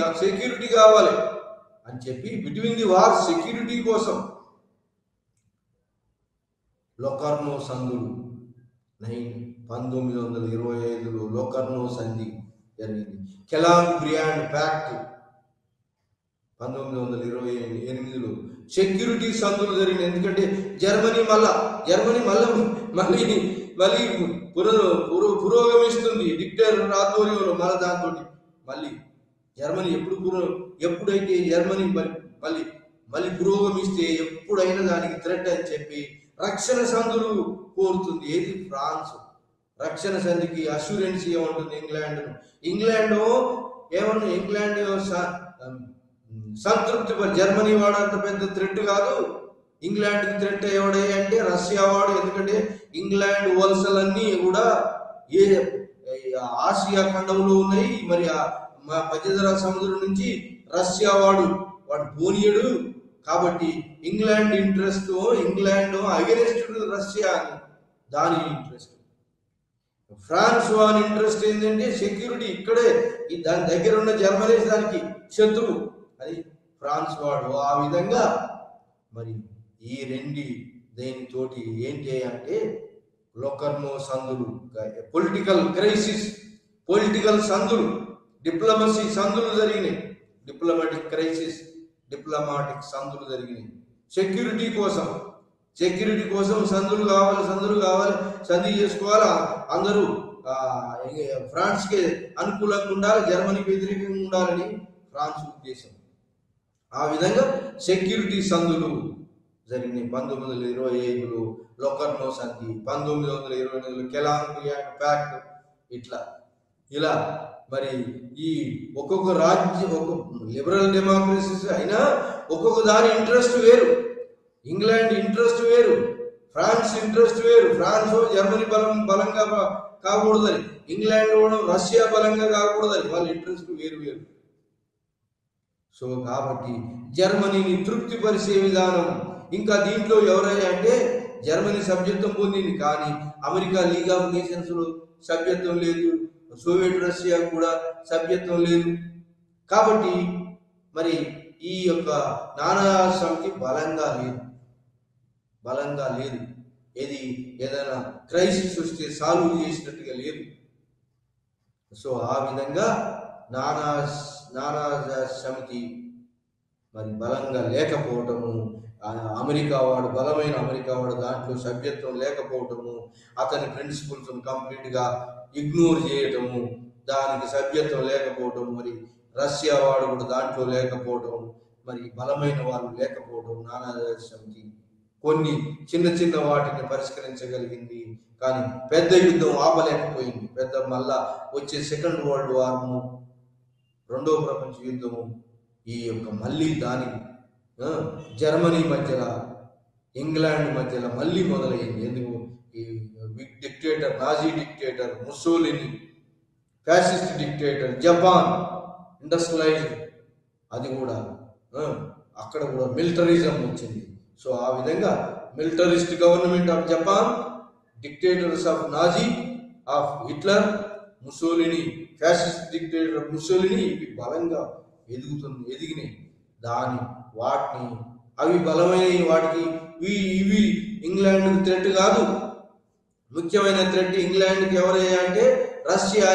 నాకు సెక్యూరిటీ కావాలి అని చెప్పి బిట్వీన్ ది వార్ సెక్యూరిటీ కోసం లొకార్నో సంధులు 1925లో లొకార్నో సంధి జరిగింది. కెలాంగ్ బ్రియాండ్ ప్యాక్ట్ 1928లో సెక్యూరిటీ సంధులు జరిగింది. ఎందుకంటే జర్మనీ మళ్ళీ పురోగమిస్తుంది డిక్టేటర్ ఆధ్వర్యంలో. మళ్ళీ దాంతో మళ్ళీ జర్మనీ ఎప్పుడైతే జర్మనీ మళ్ళీ మళ్ళీ పురోగమిస్తే ఎప్పుడైనా దానికి థ్రెట్ అని చెప్పి రక్షణ సంధులు కోరుతుంది. ఏది? ఫ్రాన్స్. రక్షణ సంధికి అష్యూరెన్స్ ఏమంటుంది? ఇంగ్లాండ్ ఏమన్నా ఇంగ్లాండ్ సంతృప్తి జర్మనీ వాడు అంత పెద్ద థ్రెట్ కాదు. ఇంగ్లాండ్కి థ్రెట్ ఎవడే అంటే రష్యా వాడు. ఎందుకంటే ఇంగ్లాండ్ వలసలన్నీ కూడా ఆసియా ఖండంలో ఉన్నాయి. మరి మధ్యధరా సముద్రం నుంచి రష్యా వాడు పోనీయడు. కాబట్టి ఇంగ్లాండ్ అగెనిస్ట్ రష్యా అని దాని ఇంట్రెస్ట్. ఫ్రాన్స్ వాని ఇంట్రెస్ట్ ఏంటంటే సెక్యూరిటీ. ఇక్కడే దాని దగ్గర ఉన్న జర్మనీ దానికి శత్రువు. అది ఫ్రాన్స్ వాడు. ఆ విధంగా మరి ఈ దేనితోటి ఏంటి అంటే లొకర్నో సందులు, పొలిటికల్ క్రైసిస్, పొలిటికల్ సందులు, డిప్లొమసీ సందులు జరిగినాయి. డిప్లొమాటిక్ క్రైసిస్, డిప్లొమాటిక్ సందులు జరిగినాయి. సెక్యూరిటీ కోసం సందులు కావాలి, సంధి చేసుకోవాలి. అందరూ ఫ్రాన్స్కి అనుకూలంగా ఉండాలి, జర్మనీకి వ్యతిరేకంగా ఉండాలని ఫ్రాన్స్ ఉద్దేశం. ఆ విధంగా సెక్యూరిటీ సందులు జరిగినాయి. 1925లో లొకర్నో సంధి, 1928లో కెలాంబ్రియా ప్యాక్ట్. ఇలా మరి ఈ ఒక్కొక్క రాజ్యం ఒక్కొక్క లిబరల్ డెమోక్రసీస్ అయినా ఒక్కొక్క దాని ఇంట్రెస్ట్ వేరు. ఇంగ్లాండ్ ఇంట్రెస్ట్ వేరు, ఫ్రాన్స్ ఇంట్రెస్ట్ వేరు. ఫ్రాన్స్ జర్మనీ బలంగా కాకూడదని, ఇంగ్లాండ్ రష్యా బలంగా కాకూడదని వాళ్ళ ఇంట్రెస్ట్ వేరు. సో కాబట్టి జర్మనీని తృప్తిపరిచే విధానం. ఇంకా దీంట్లో ఎవరైనా అంటే జర్మనీ సభ్యత్వం పొందింది, కానీ అమెరికా లీగ్ ఆఫ్ నేషన్స్ లో సభ్యత్వం లేదు, సోవియట్ రష్యా కూడా సభ్యత్వం లేదు. కాబట్టి మరి ఈ యొక్క నానా సమితి బలంగా లేదు. ఏదైనా క్రైసిస్ వస్తే సాల్వ్ చేసినట్టుగా లేదు. సో ఆ విధంగా నానా సమితి మరి బలంగా లేకపోవటము, బలమైన అమెరికా వాడు దాంట్లో సభ్యత్వం లేకపోవటము, అతని ప్రిన్సిపల్స్ కంప్లీట్గా ఇగ్నోర్ చేయటము, దానికి సభ్యత్వం లేకపోవటం, మరి రష్యా వాడు కూడా దాంట్లో లేకపోవటం, మరి బలమైన వాళ్ళు లేకపోవటం. నానా సమితి కొన్ని చిన్న వాటిని పరిష్కరించగలిగింది, కానీ పెద్ద యుద్ధం ఆపలేకపోయింది. మళ్ళా వచ్చే సెకండ్ వరల్డ్ వార్ము, రెండవ ప్రపంచ యుద్ధము, ఈ యొక్క మళ్ళీ దానికి జర్మనీ మధ్యలో ఇంగ్లాండ్ మధ్యలో మళ్ళీ మొదలైంది. ఎందుకు? ఈ dictator, Nazi dictator Mussolini, fascist dictator Japan industrialised, అది కూడా అక్కడ కూడా మిలిటరిజం వచ్చింది. సో ఆ విధంగా militarist government of Japan, dictators of Nazi of Hitler, Mussolini, fascist dictator Mussolini, ఇవి బలంగా ఎదిగినాయి. అవి బలమైన వాటికి ఇవి ఇంగ్లాండ్ థ్రెట్ కాదు. ముఖ్యమైన థ్రెట్ ఇంగ్లాండ్కి ఎవరయ్యా అంటే రష్యా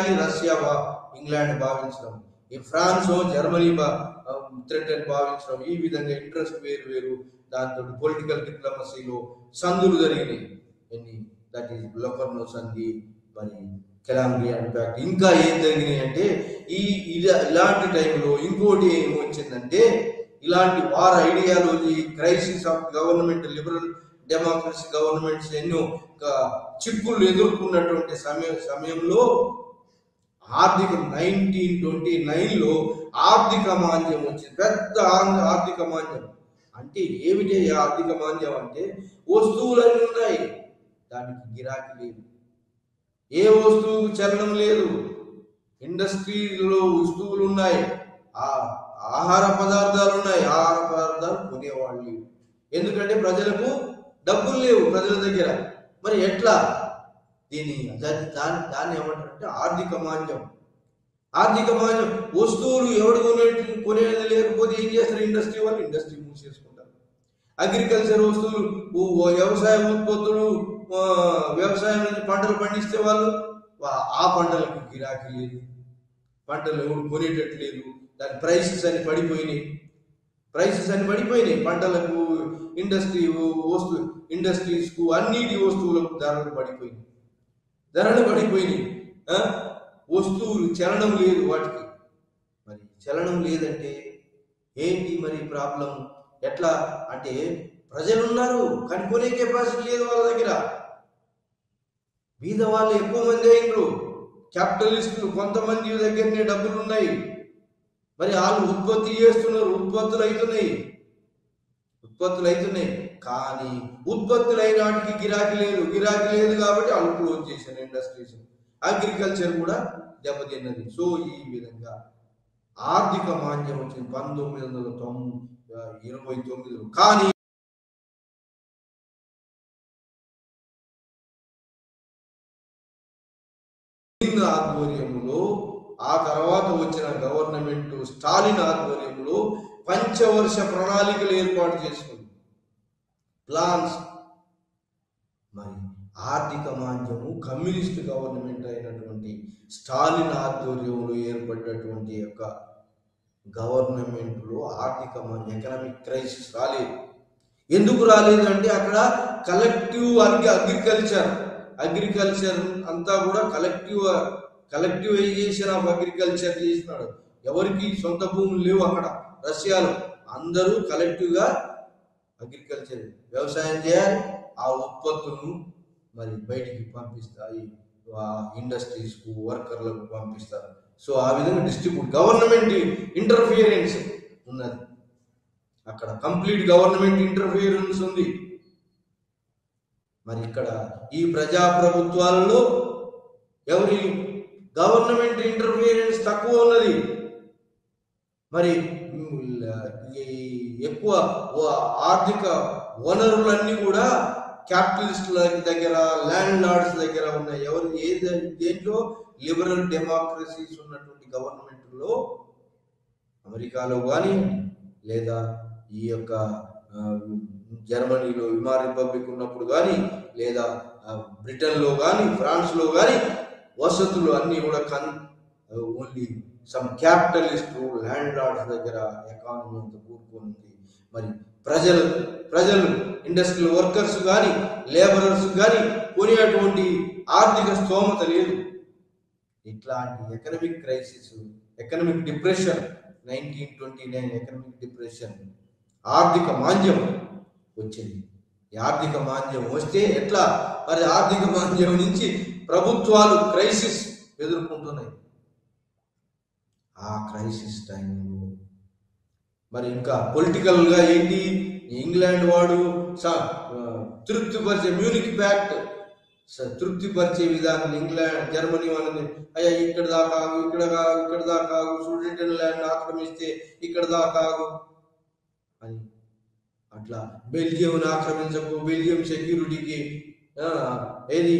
ఇంగ్లాండ్ భావించడం, ఈ ఫ్రాన్స్ జర్మనీ థ్రెట్ అని భావించడం. ఈ విధంగా ఇంట్రెస్ట్ వేరు. దాంతో పొలిటికల్ డిప్లొమసీలో సంధులు జరిగినాయి. దట్ ఈస్ లొకర్నో సంధి, మరి కెలాంబ్రియా ప్యాక్ట్. ఇంకా ఏం జరిగినాయి అంటే ఇలాంటి టైంలో ఇంకోటి ఏం వచ్చిందంటే, ఇలాంటి war ideology, crisis of government, liberal democracy governments ఎన్నో చిక్కులు ఎదుర్కొన్నటువంటి సమయంలో 1929లో ఆర్థిక మాంద్యం వచ్చింది. పెద్ద ఆర్థిక మాంద్యం. అంటే ఏమిటి ఆర్థిక మాంద్యం అంటే, వస్తువులన్నీ ఉన్నాయి, దానికి గిరాకీ లేదు, ఏ వస్తువు చలనం లేదు. ఇండస్ట్రీలో వస్తువులు ఉన్నాయి, ఆహార పదార్థాలు ఉన్నాయి, ఆహార పదార్థాలు కొనేవాళ్ళు లేవు. ఎందుకంటే ప్రజలకు డబ్బులు లేవు ప్రజల దగ్గర. మరి ఎట్లా? దాన్ని ఏమంటారంటే ఆర్థిక మాంద్యం. వస్తువులు ఎవడు కొనేది లేకపోతే ఏం చేస్తారు? ఇండస్ట్రీ మూసేసుకుంటారు. అగ్రికల్చర్ వస్తువులు, వ్యవసాయ ఉత్పత్తులు, వ్యవసాయం నుంచి పంటలు పండిస్తే వాళ్ళు ఆ పంటలకు గిరాకీ లేదు, పంటలు ఎవరు కొనేటట్టు లేదు. దాని ప్రైసెస్ అని పడిపోయినాయి. పంటలకు, ఇండస్ట్రీస్కు, అన్నిటి వస్తువులకు ధరలు పడిపోయినాయి. వస్తువులు చలనం లేదు వాటికి. మరి చలనం లేదంటే ఏంటి మరి ప్రాబ్లం? ఎట్లా అంటే ప్రజలు ఉన్నారు కానీ కొనే కెపాసిటీ లేదు వాళ్ళ దగ్గర. బీద వాళ్ళు ఎక్కువ మంది అయినరు. క్యాపిటలిస్టులు కొంతమంది దగ్గరనే డబ్బులు ఉన్నాయి. మరి వాళ్ళు ఉత్పత్తి చేస్తున్నారు, ఉత్పత్తులు అవుతున్నాయి. కానీ ఉత్పత్తులు అయిన వాటికి గిరాకీ లేదు కాబట్టి వాళ్ళు క్లోజ్ చేశారు ఇండస్ట్రీస్. అగ్రికల్చర్ కూడా దెబ్బతిన్నది. సో ఈ విధంగా ఆర్థిక మాంద్యం వచ్చింది 1929. కానీ ఆధ్వర్యంలో ఆ తర్వాత వచ్చిన గవర్నమెంట్ స్టాలిన్ ఆధ్వర్యంలో పంచవర్ష ప్రణాళికలు ఏర్పాటు చేసుకుంది, ప్లాన్స్. మరి ఆర్థిక మాంద్యము కమ్యూనిస్ట్ గవర్నమెంట్ అయినటువంటి స్టాలిన్ ఆధ్వర్యంలో ఏర్పడినటువంటి యొక్క గవర్నమెంట్లో ఆర్థిక మాంద్యం, ఎకనామిక్ క్రైసిస్ రాలేదు. ఎందుకు రాలేదు అంటే అక్కడ అగ్రికల్చర్ అంతా కూడా కలెక్టివైజేషన్ ఆఫ్ అగ్రికల్చర్ చేసినాడు. ఎవరికి సొంత భూములు లేవు అక్కడ. రష్యాలో అందరూ కలెక్టివ్గా అగ్రికల్చర్ వ్యవసాయం చేయాలి. ఆ ఉత్పత్తులను మరి బయటికి పంపిస్తాయి, ఇండస్ట్రీస్కు వర్కర్లకు పంపిస్తారు. సో ఆ విధంగా డిస్ట్రిబ్యూట్ గవర్నమెంట్ ఇంటర్ఫియరెన్స్ ఉన్నది అక్కడ, కంప్లీట్ గవర్నమెంట్ ఇంటర్ఫియరెన్స్ ఉంది. మరి ఇక్కడ ఈ ప్రజాప్రభుత్వాలలో ఎవరి గవర్నమెంట్ ఇంటర్ఫియరెన్స్ తక్కువ ఉన్నది. మరి ఎక్కువ ఆర్థిక వనరులన్నీ కూడా క్యాపిటలిస్టుల దగ్గర, ల్యాండ్ లార్డ్స్ దగ్గర ఉన్నాయి. దేంట్లో లిబరల్ డెమోక్రసీస్ ఉన్నటువంటి గవర్నమెంట్లో, అమెరికాలో కానీ లేదా ఈ యొక్క జర్మనీలో విమార్ రిపబ్లిక్ ఉన్నప్పుడు కానీ లేదా బ్రిటన్లో కానీ ఫ్రాన్స్లో కానీ వసతులు అన్నీ కూడా only some capitalist landlords దగ్గర ఎకానమీ అంత కూరుకుంది. మరి ప్రజలు ఇండస్ట్రియల్ వర్కర్స్ కానీ లేబరర్స్ కానీ కొనేటువంటి ఆర్థిక స్తోమత లేదు. ఇట్లాంటి ఎకనామిక్ డిప్రెషన్ 1929 ఎకనామిక్ డిప్రెషన్, ఆర్థిక మాంద్యం వచ్చింది. ఈ ఆర్థిక మాంద్యం వస్తే ఎట్లా, మరి ఆర్థిక మాంద్యం నుంచి ప్రభుత్వాలు క్రైసిస్ ఎదుర్కొంటున్నాయి. ఆ క్రైసిస్ టైంలో మరి ఇంకా పొలిటికల్గా ఏంటి, ఇంగ్లాండ్ వాడు తృప్తిపరిచే మ్యూనిక్ ప్యాక్ట్ తృప్తిపరిచే విధానం జర్మనీ వాళ్ళని అయ్యా ఇక్కడ దాకా సూడెటన్ ల్యాండ్ ఆక్రమిస్తే ఇక్కడ దాకా అని అట్లా బెల్జియంను ఆక్రమించకు, బెల్జియం సెక్యూరిటీకి ఏది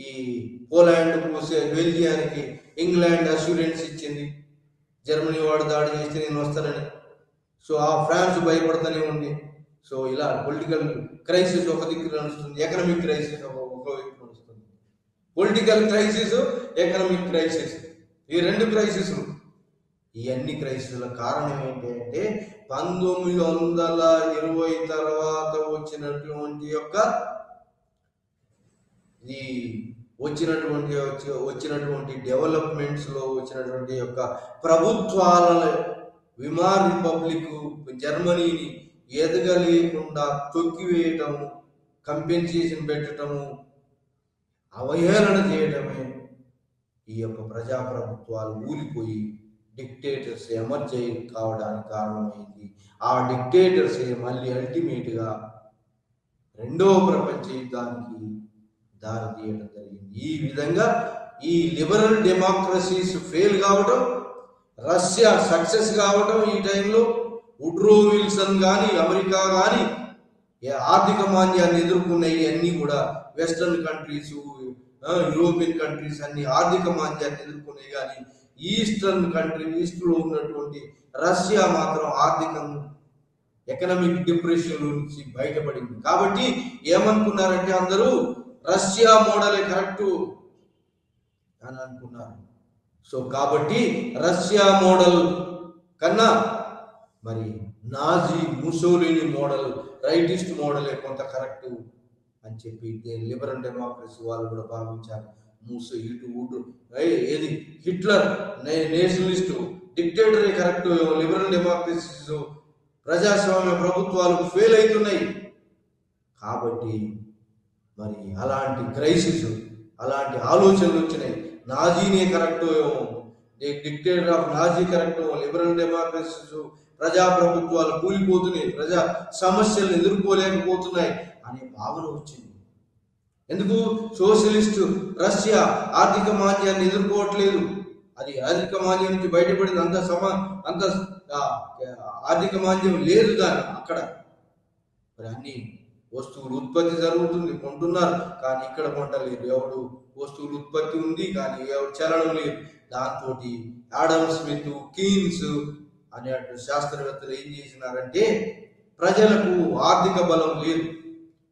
ఈ పోలాండ్ బెల్జియానికి ఇంగ్లాండ్ అష్యూరెన్స్ ఇచ్చింది, జర్మనీ వాడు దాడి చేస్తే నేను వస్తానని. సో ఆ ఫ్రాన్స్ భయపడుతూనే ఉంది. సో ఇలా పొలిటికల్ క్రైసిస్ ఒక దిక్కు నడుస్తుంది, ఎకనామిక్ క్రైసిస్ ఒక వైపు నడుస్తుంది. పొలిటికల్ క్రైసిస్, ఎకనామిక్ క్రైసిస్, ఈ రెండు క్రైసిస్లు. ఈ అన్ని క్రైసిస్ల కారణం ఏంటి అంటే 1920 తర్వాత వచ్చినటువంటి డెవలప్మెంట్స్ లో వచ్చినటువంటి యొక్క ప్రభుత్వాల విమార్ రిపబ్లిక్ జర్మనీని ఎదగలేకుండా తొక్కివేయటము, కంపెన్సేషన్ పెట్టడము, అవహేళన చేయటమే ఈ యొక్క ప్రజాప్రభుత్వాలు ఊలిపోయి డిక్టేటర్స్ ఎమర్జ్ కావడానికి కారణమైంది. ఆ డిక్టేటర్సే మళ్ళీ అల్టిమేట్గా రెండవ ప్రపంచ యుద్ధానికి దారి తీయడం జరిగింది. ఈ విధంగా ఈ లిబరల్ డెమోక్రసీస్ ఫెయిల్ కావటం, రష్యా సక్సెస్ కావటం, ఈ టైంలో వుడ్రో విల్సన్ కానీ అమెరికా కానీ ఆర్థిక మాంద్యాన్ని ఎదుర్కొన్నాయి. అన్నీ కూడా వెస్టర్న్ కంట్రీస్, యూరోపియన్ కంట్రీస్ అన్ని ఆర్థిక మాంద్యాన్ని ఎదుర్కొన్నాయి. కానీ ఈస్ట్లో ఉన్నటువంటి రష్యా మాత్రం ఎకనామిక్ డిప్రెషన్ నుంచి బయటపడింది. కాబట్టి ఏమనుకున్నారంటే అందరూ రష్యా మోడలే కరెక్ట్ అని అనుకున్నారు. సో కాబట్టి రష్యా మోడల్ కన్నా మరి నాజీ ముసోలిని మోడల్, రైటిస్ట్ మోడలే కొంత కరెక్ట్ అని చెప్పి లిబరల్ డెమోక్రసీ వాళ్ళు కూడా భావించారు. ఏది హిట్లర్ నేషనలిస్టు డిక్టేటరే కరెక్ట్, లిబరల్ డెమోక్రసీస్ ప్రజాస్వామ్య ప్రభుత్వాలు ఫెయిల్ అవుతున్నాయి. కాబట్టి మరి అలాంటి క్రైసిస్, అలాంటి ఆలోచనలు వచ్చినాయి. నాజీనే కరెక్టో ఏమో, డిక్టేటర్ ఆఫ్ నాజీ కరెక్టో, లిబరల్ డెమోక్రసీస్, ప్రజాప్రభుత్వాలు కూలిపోతున్నాయి, ప్రజా సమస్యలను ఎదుర్కోలేకపోతున్నాయి అనే భావన వచ్చింది. ఎందుకు? సోషలిస్టు రష్యా ఆర్థిక మాంద్యాన్ని ఎదుర్కోవట్లేదు. అది ఆర్థిక మాంద్యం నుంచి బయటపడింది. అంత ఆర్థిక మాంద్యం లేదు దాన్ని అక్కడ. మరి అన్ని వస్తువులు ఉత్పత్తి జరుగుతుంది, కొంటున్నారు, కానీ ఇక్కడ కొంటలేరు. ఎవడు వస్తువులు ఉత్పత్తి ఉంది కానీ ఎవరు చలనం లేదు. దాంతో ఆడమ్ స్మిత్, కీన్స్ అనే శాస్త్రవేత్తలు ఏం చేసినారంటే, ప్రజలకు ఆర్థిక బలం లేదు,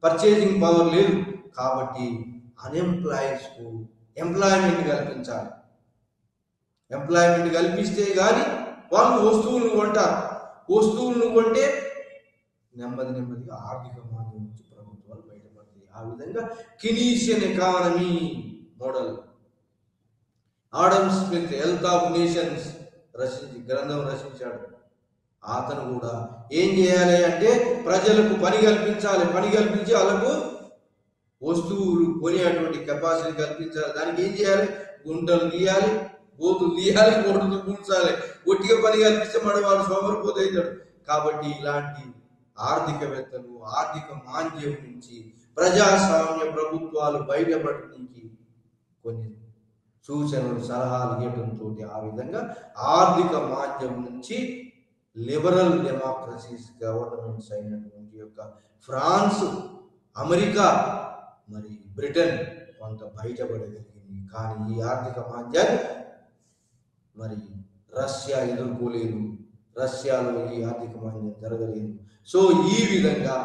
పర్చేసింగ్ పవర్ లేదు, కాబట్టి అన్ఎంప్లాయీస్కు ఎంప్లాయ్మెంట్ కల్పించాలి. ఎంప్లాయ్మెంట్ కల్పిస్తే కానీ వాళ్ళు వస్తువులను కొంటారు. వస్తువులను కొంటే నెమ్మదిగా ఆర్థిక మాంద్యం నుంచి ప్రభుత్వాలు బయటపడతాయి. ఆ విధంగా Keynesian economy model Adam Smith wealth of nations గ్రంథం రచించాడు. అతను కూడా ఏం చేయాలి అంటే, ప్రజలకు పని కల్పించాలి, పని కల్పించి వాళ్ళకు వస్తువులు కొనేటువంటి కెపాసిటీ కల్పించాలి. దానికి ఏం చేయాలి? గుంటలు తీయాలి, గోతులు తీయాలి, గోటులు పూడ్చాలి. ఒట్టిగా పని కల్పిస్తే వాడు సోమరిపోతూ అవుతాడు. కాబట్టి ఇలాంటి ఆర్థికవేత్తలు ఆర్థిక మాంద్యం నుంచి, ప్రజాస్వామ్య ప్రభుత్వాలు బయటపడడానికి కొన్ని సూచనలు, సలహాలు ఇవ్వడంతో ఆ విధంగా ఆర్థిక మాంద్యం నుంచి లిబరల్ డెమోక్రసీస్ గవర్నమెంట్స్ అయినటువంటి యొక్క ఫ్రాన్స్, అమెరికా, మరి బ్రిటన్ కొంత బయటపడగలిగింది. కానీ ఈ ఆర్థిక మాంద్యాన్ని మరి రష్యా ఎదుర్కోలేదు. రష్యాలో ఈ ఆర్థిక మాంద్యం జరగలేదు. సో ఈ విధంగా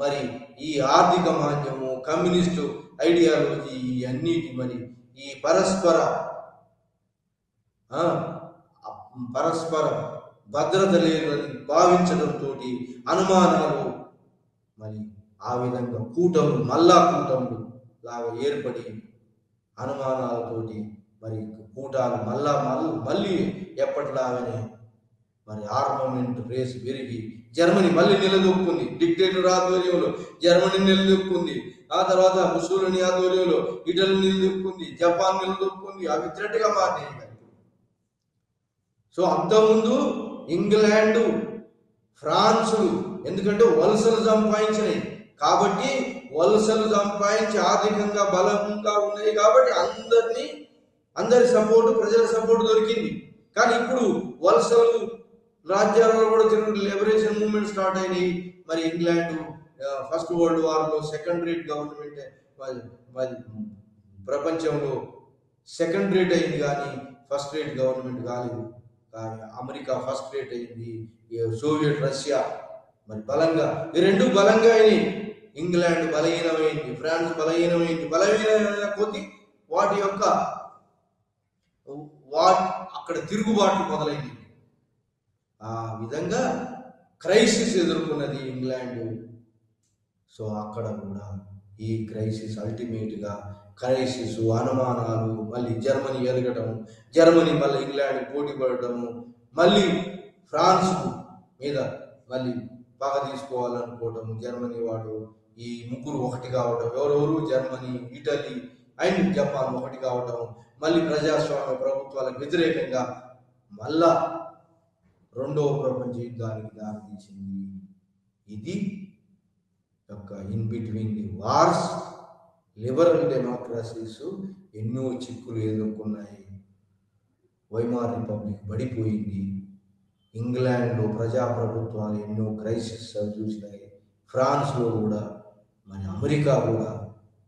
మరి ఈ ఆర్థిక మాంద్యము, కమ్యూనిస్టు ఐడియాలజీ, అన్నిటి మరి ఈ పరస్పర భద్రత లేదని భావించడంతో అనుమానాలు, మరి ఆ విధంగా కూటములు లాగా ఏర్పడి అనుమానాలతోటి మరి కూటాలు మళ్ళీ ఎప్పటిలాగానే మరి ఆర్మమెంట్ రేస్ పెరిగి జర్మనీ మళ్ళీ నిలదొక్కుంది. డిక్టేటర్ ఆధ్వర్యంలో జర్మనీ నిలదొక్కుంది. ఆ తర్వాత ముసోలిని ఆధ్వర్యంలో ఇటలీ నిలదొక్కుంది, జపాన్ నిలదొక్కుంది. అవి థ్రెట్గా మారినాయి. సో అంతకుముందు ఇంగ్లాండు, ఫ్రాన్సు ఎందుకంటే వలసలు సంపాదించినాయి, కాబట్టి వలసలు సంపాదించి ఆర్థికంగా బలంగా ఉన్నాయి, కాబట్టి అందరి సపోర్టు, ప్రజల సపోర్టు దొరికింది. కానీ ఇప్పుడు వలసలు రాజ్యాలలో కూడా లిబరేషన్ మూవ్మెంట్ స్టార్ట్ అయినాయి. మరి ఇంగ్లాండ్ ఫస్ట్ వరల్డ్ వార్లో సెకండ్ రేట్ గవర్నమెంట్, మరి ప్రపంచంలో సెకండ్ రేట్ అయింది కానీ ఫస్ట్ రేట్ గవర్నమెంట్ కాలేదు. కానీ అమెరికా ఫస్ట్ రేట్ అయింది, సోవియట్ రష్యా మరి బలంగా, ఈ రెండు బలంగా అయినాయి. ఇంగ్లాండ్ బలహీనమైంది, ఫ్రాన్స్ బలహీనమైంది. బలహీనమైన కొద్ది అక్కడ తిరుగుబాటు మొదలైంది. ఆ విధంగా క్రైసిస్ ఎదుర్కొన్నది ఇంగ్లాండ్. సో అక్కడ కూడా ఈ క్రైసిస్ అల్టిమేట్గా క్రైసిస్, అనుమానాలు, మళ్ళీ జర్మనీ ఎదగటం, జర్మనీ మళ్ళీ ఇంగ్లాండ్ పోటీ పడటము, మళ్ళీ ఫ్రాన్స్ మీద మళ్ళీ పగ తీసుకోవాలనుకోవటము, జర్మనీ వాడు ఈ ముగ్గురు ఒకటి కావటం, ఎవరెవరు జర్మనీ, ఇటలీ అండ్ జపాన్ ఒకటి కావటం, మళ్ళీ ప్రజాస్వామ్య ప్రభుత్వాలకు వ్యతిరేకంగా మళ్ళా రెండవ ప్రపంచ యుద్ధానికి దారితీసింది. ఇది యొక్క in between the wars liberal democracies ఎన్నో చిక్కులు ఎదుర్కొన్నాయి. వైమార్ రిపబ్లిక్ పడిపోయింది. ఇంగ్లాండ్లో ప్రజాప్రభుత్వాలు ఎన్నో క్రైసిస్ చూసినాయి. ఫ్రాన్స్లో కూడా, మరి అమెరికా కూడా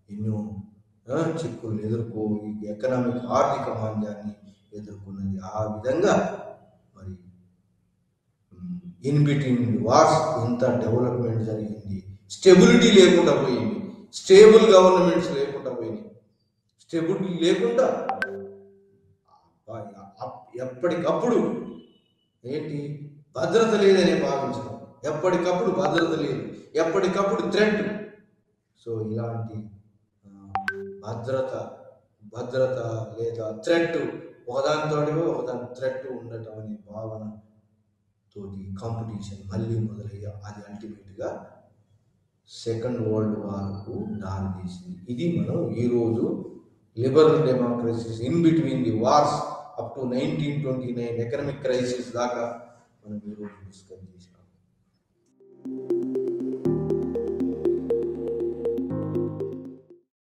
ఎన్నో చిక్కులు ఎకనామిక్ ఆర్థిక మాంద్యాన్ని ఎదుర్కొన్నది. ఆ విధంగా మరి ఇన్ బిట్వీన్ వార్స్ ఎంత డెవలప్మెంట్ జరిగింది. స్టెబిలిటీ లేకుండా పోయింది, స్టేబుల్ గవర్నమెంట్స్ లేకుండా పోయినాయి. స్టెబిలిటీ లేకుండా ఎప్పటికప్పుడు భద్రత లేదని భావించడం, ఎప్పటికప్పుడు భద్రత లేదు, ఎప్పటికప్పుడు థ్రెట్. సో ఇలాంటి భద్రత లేదా థ్రెట్, ఒకదాని థ్రెట్ ఉండటం అనే భావన తోటి కాంపిటీషన్ మళ్ళీ మొదలయ్యా అది అల్టిమేట్గా సెకండ్ వరల్డ్ వార్కు దారితీసింది. ఇది మనం ఈరోజు liberal democracies in between the wars up to 1929 economic crisis దాకా మనం ఈరోజు డిస్కస్ చేసినాం.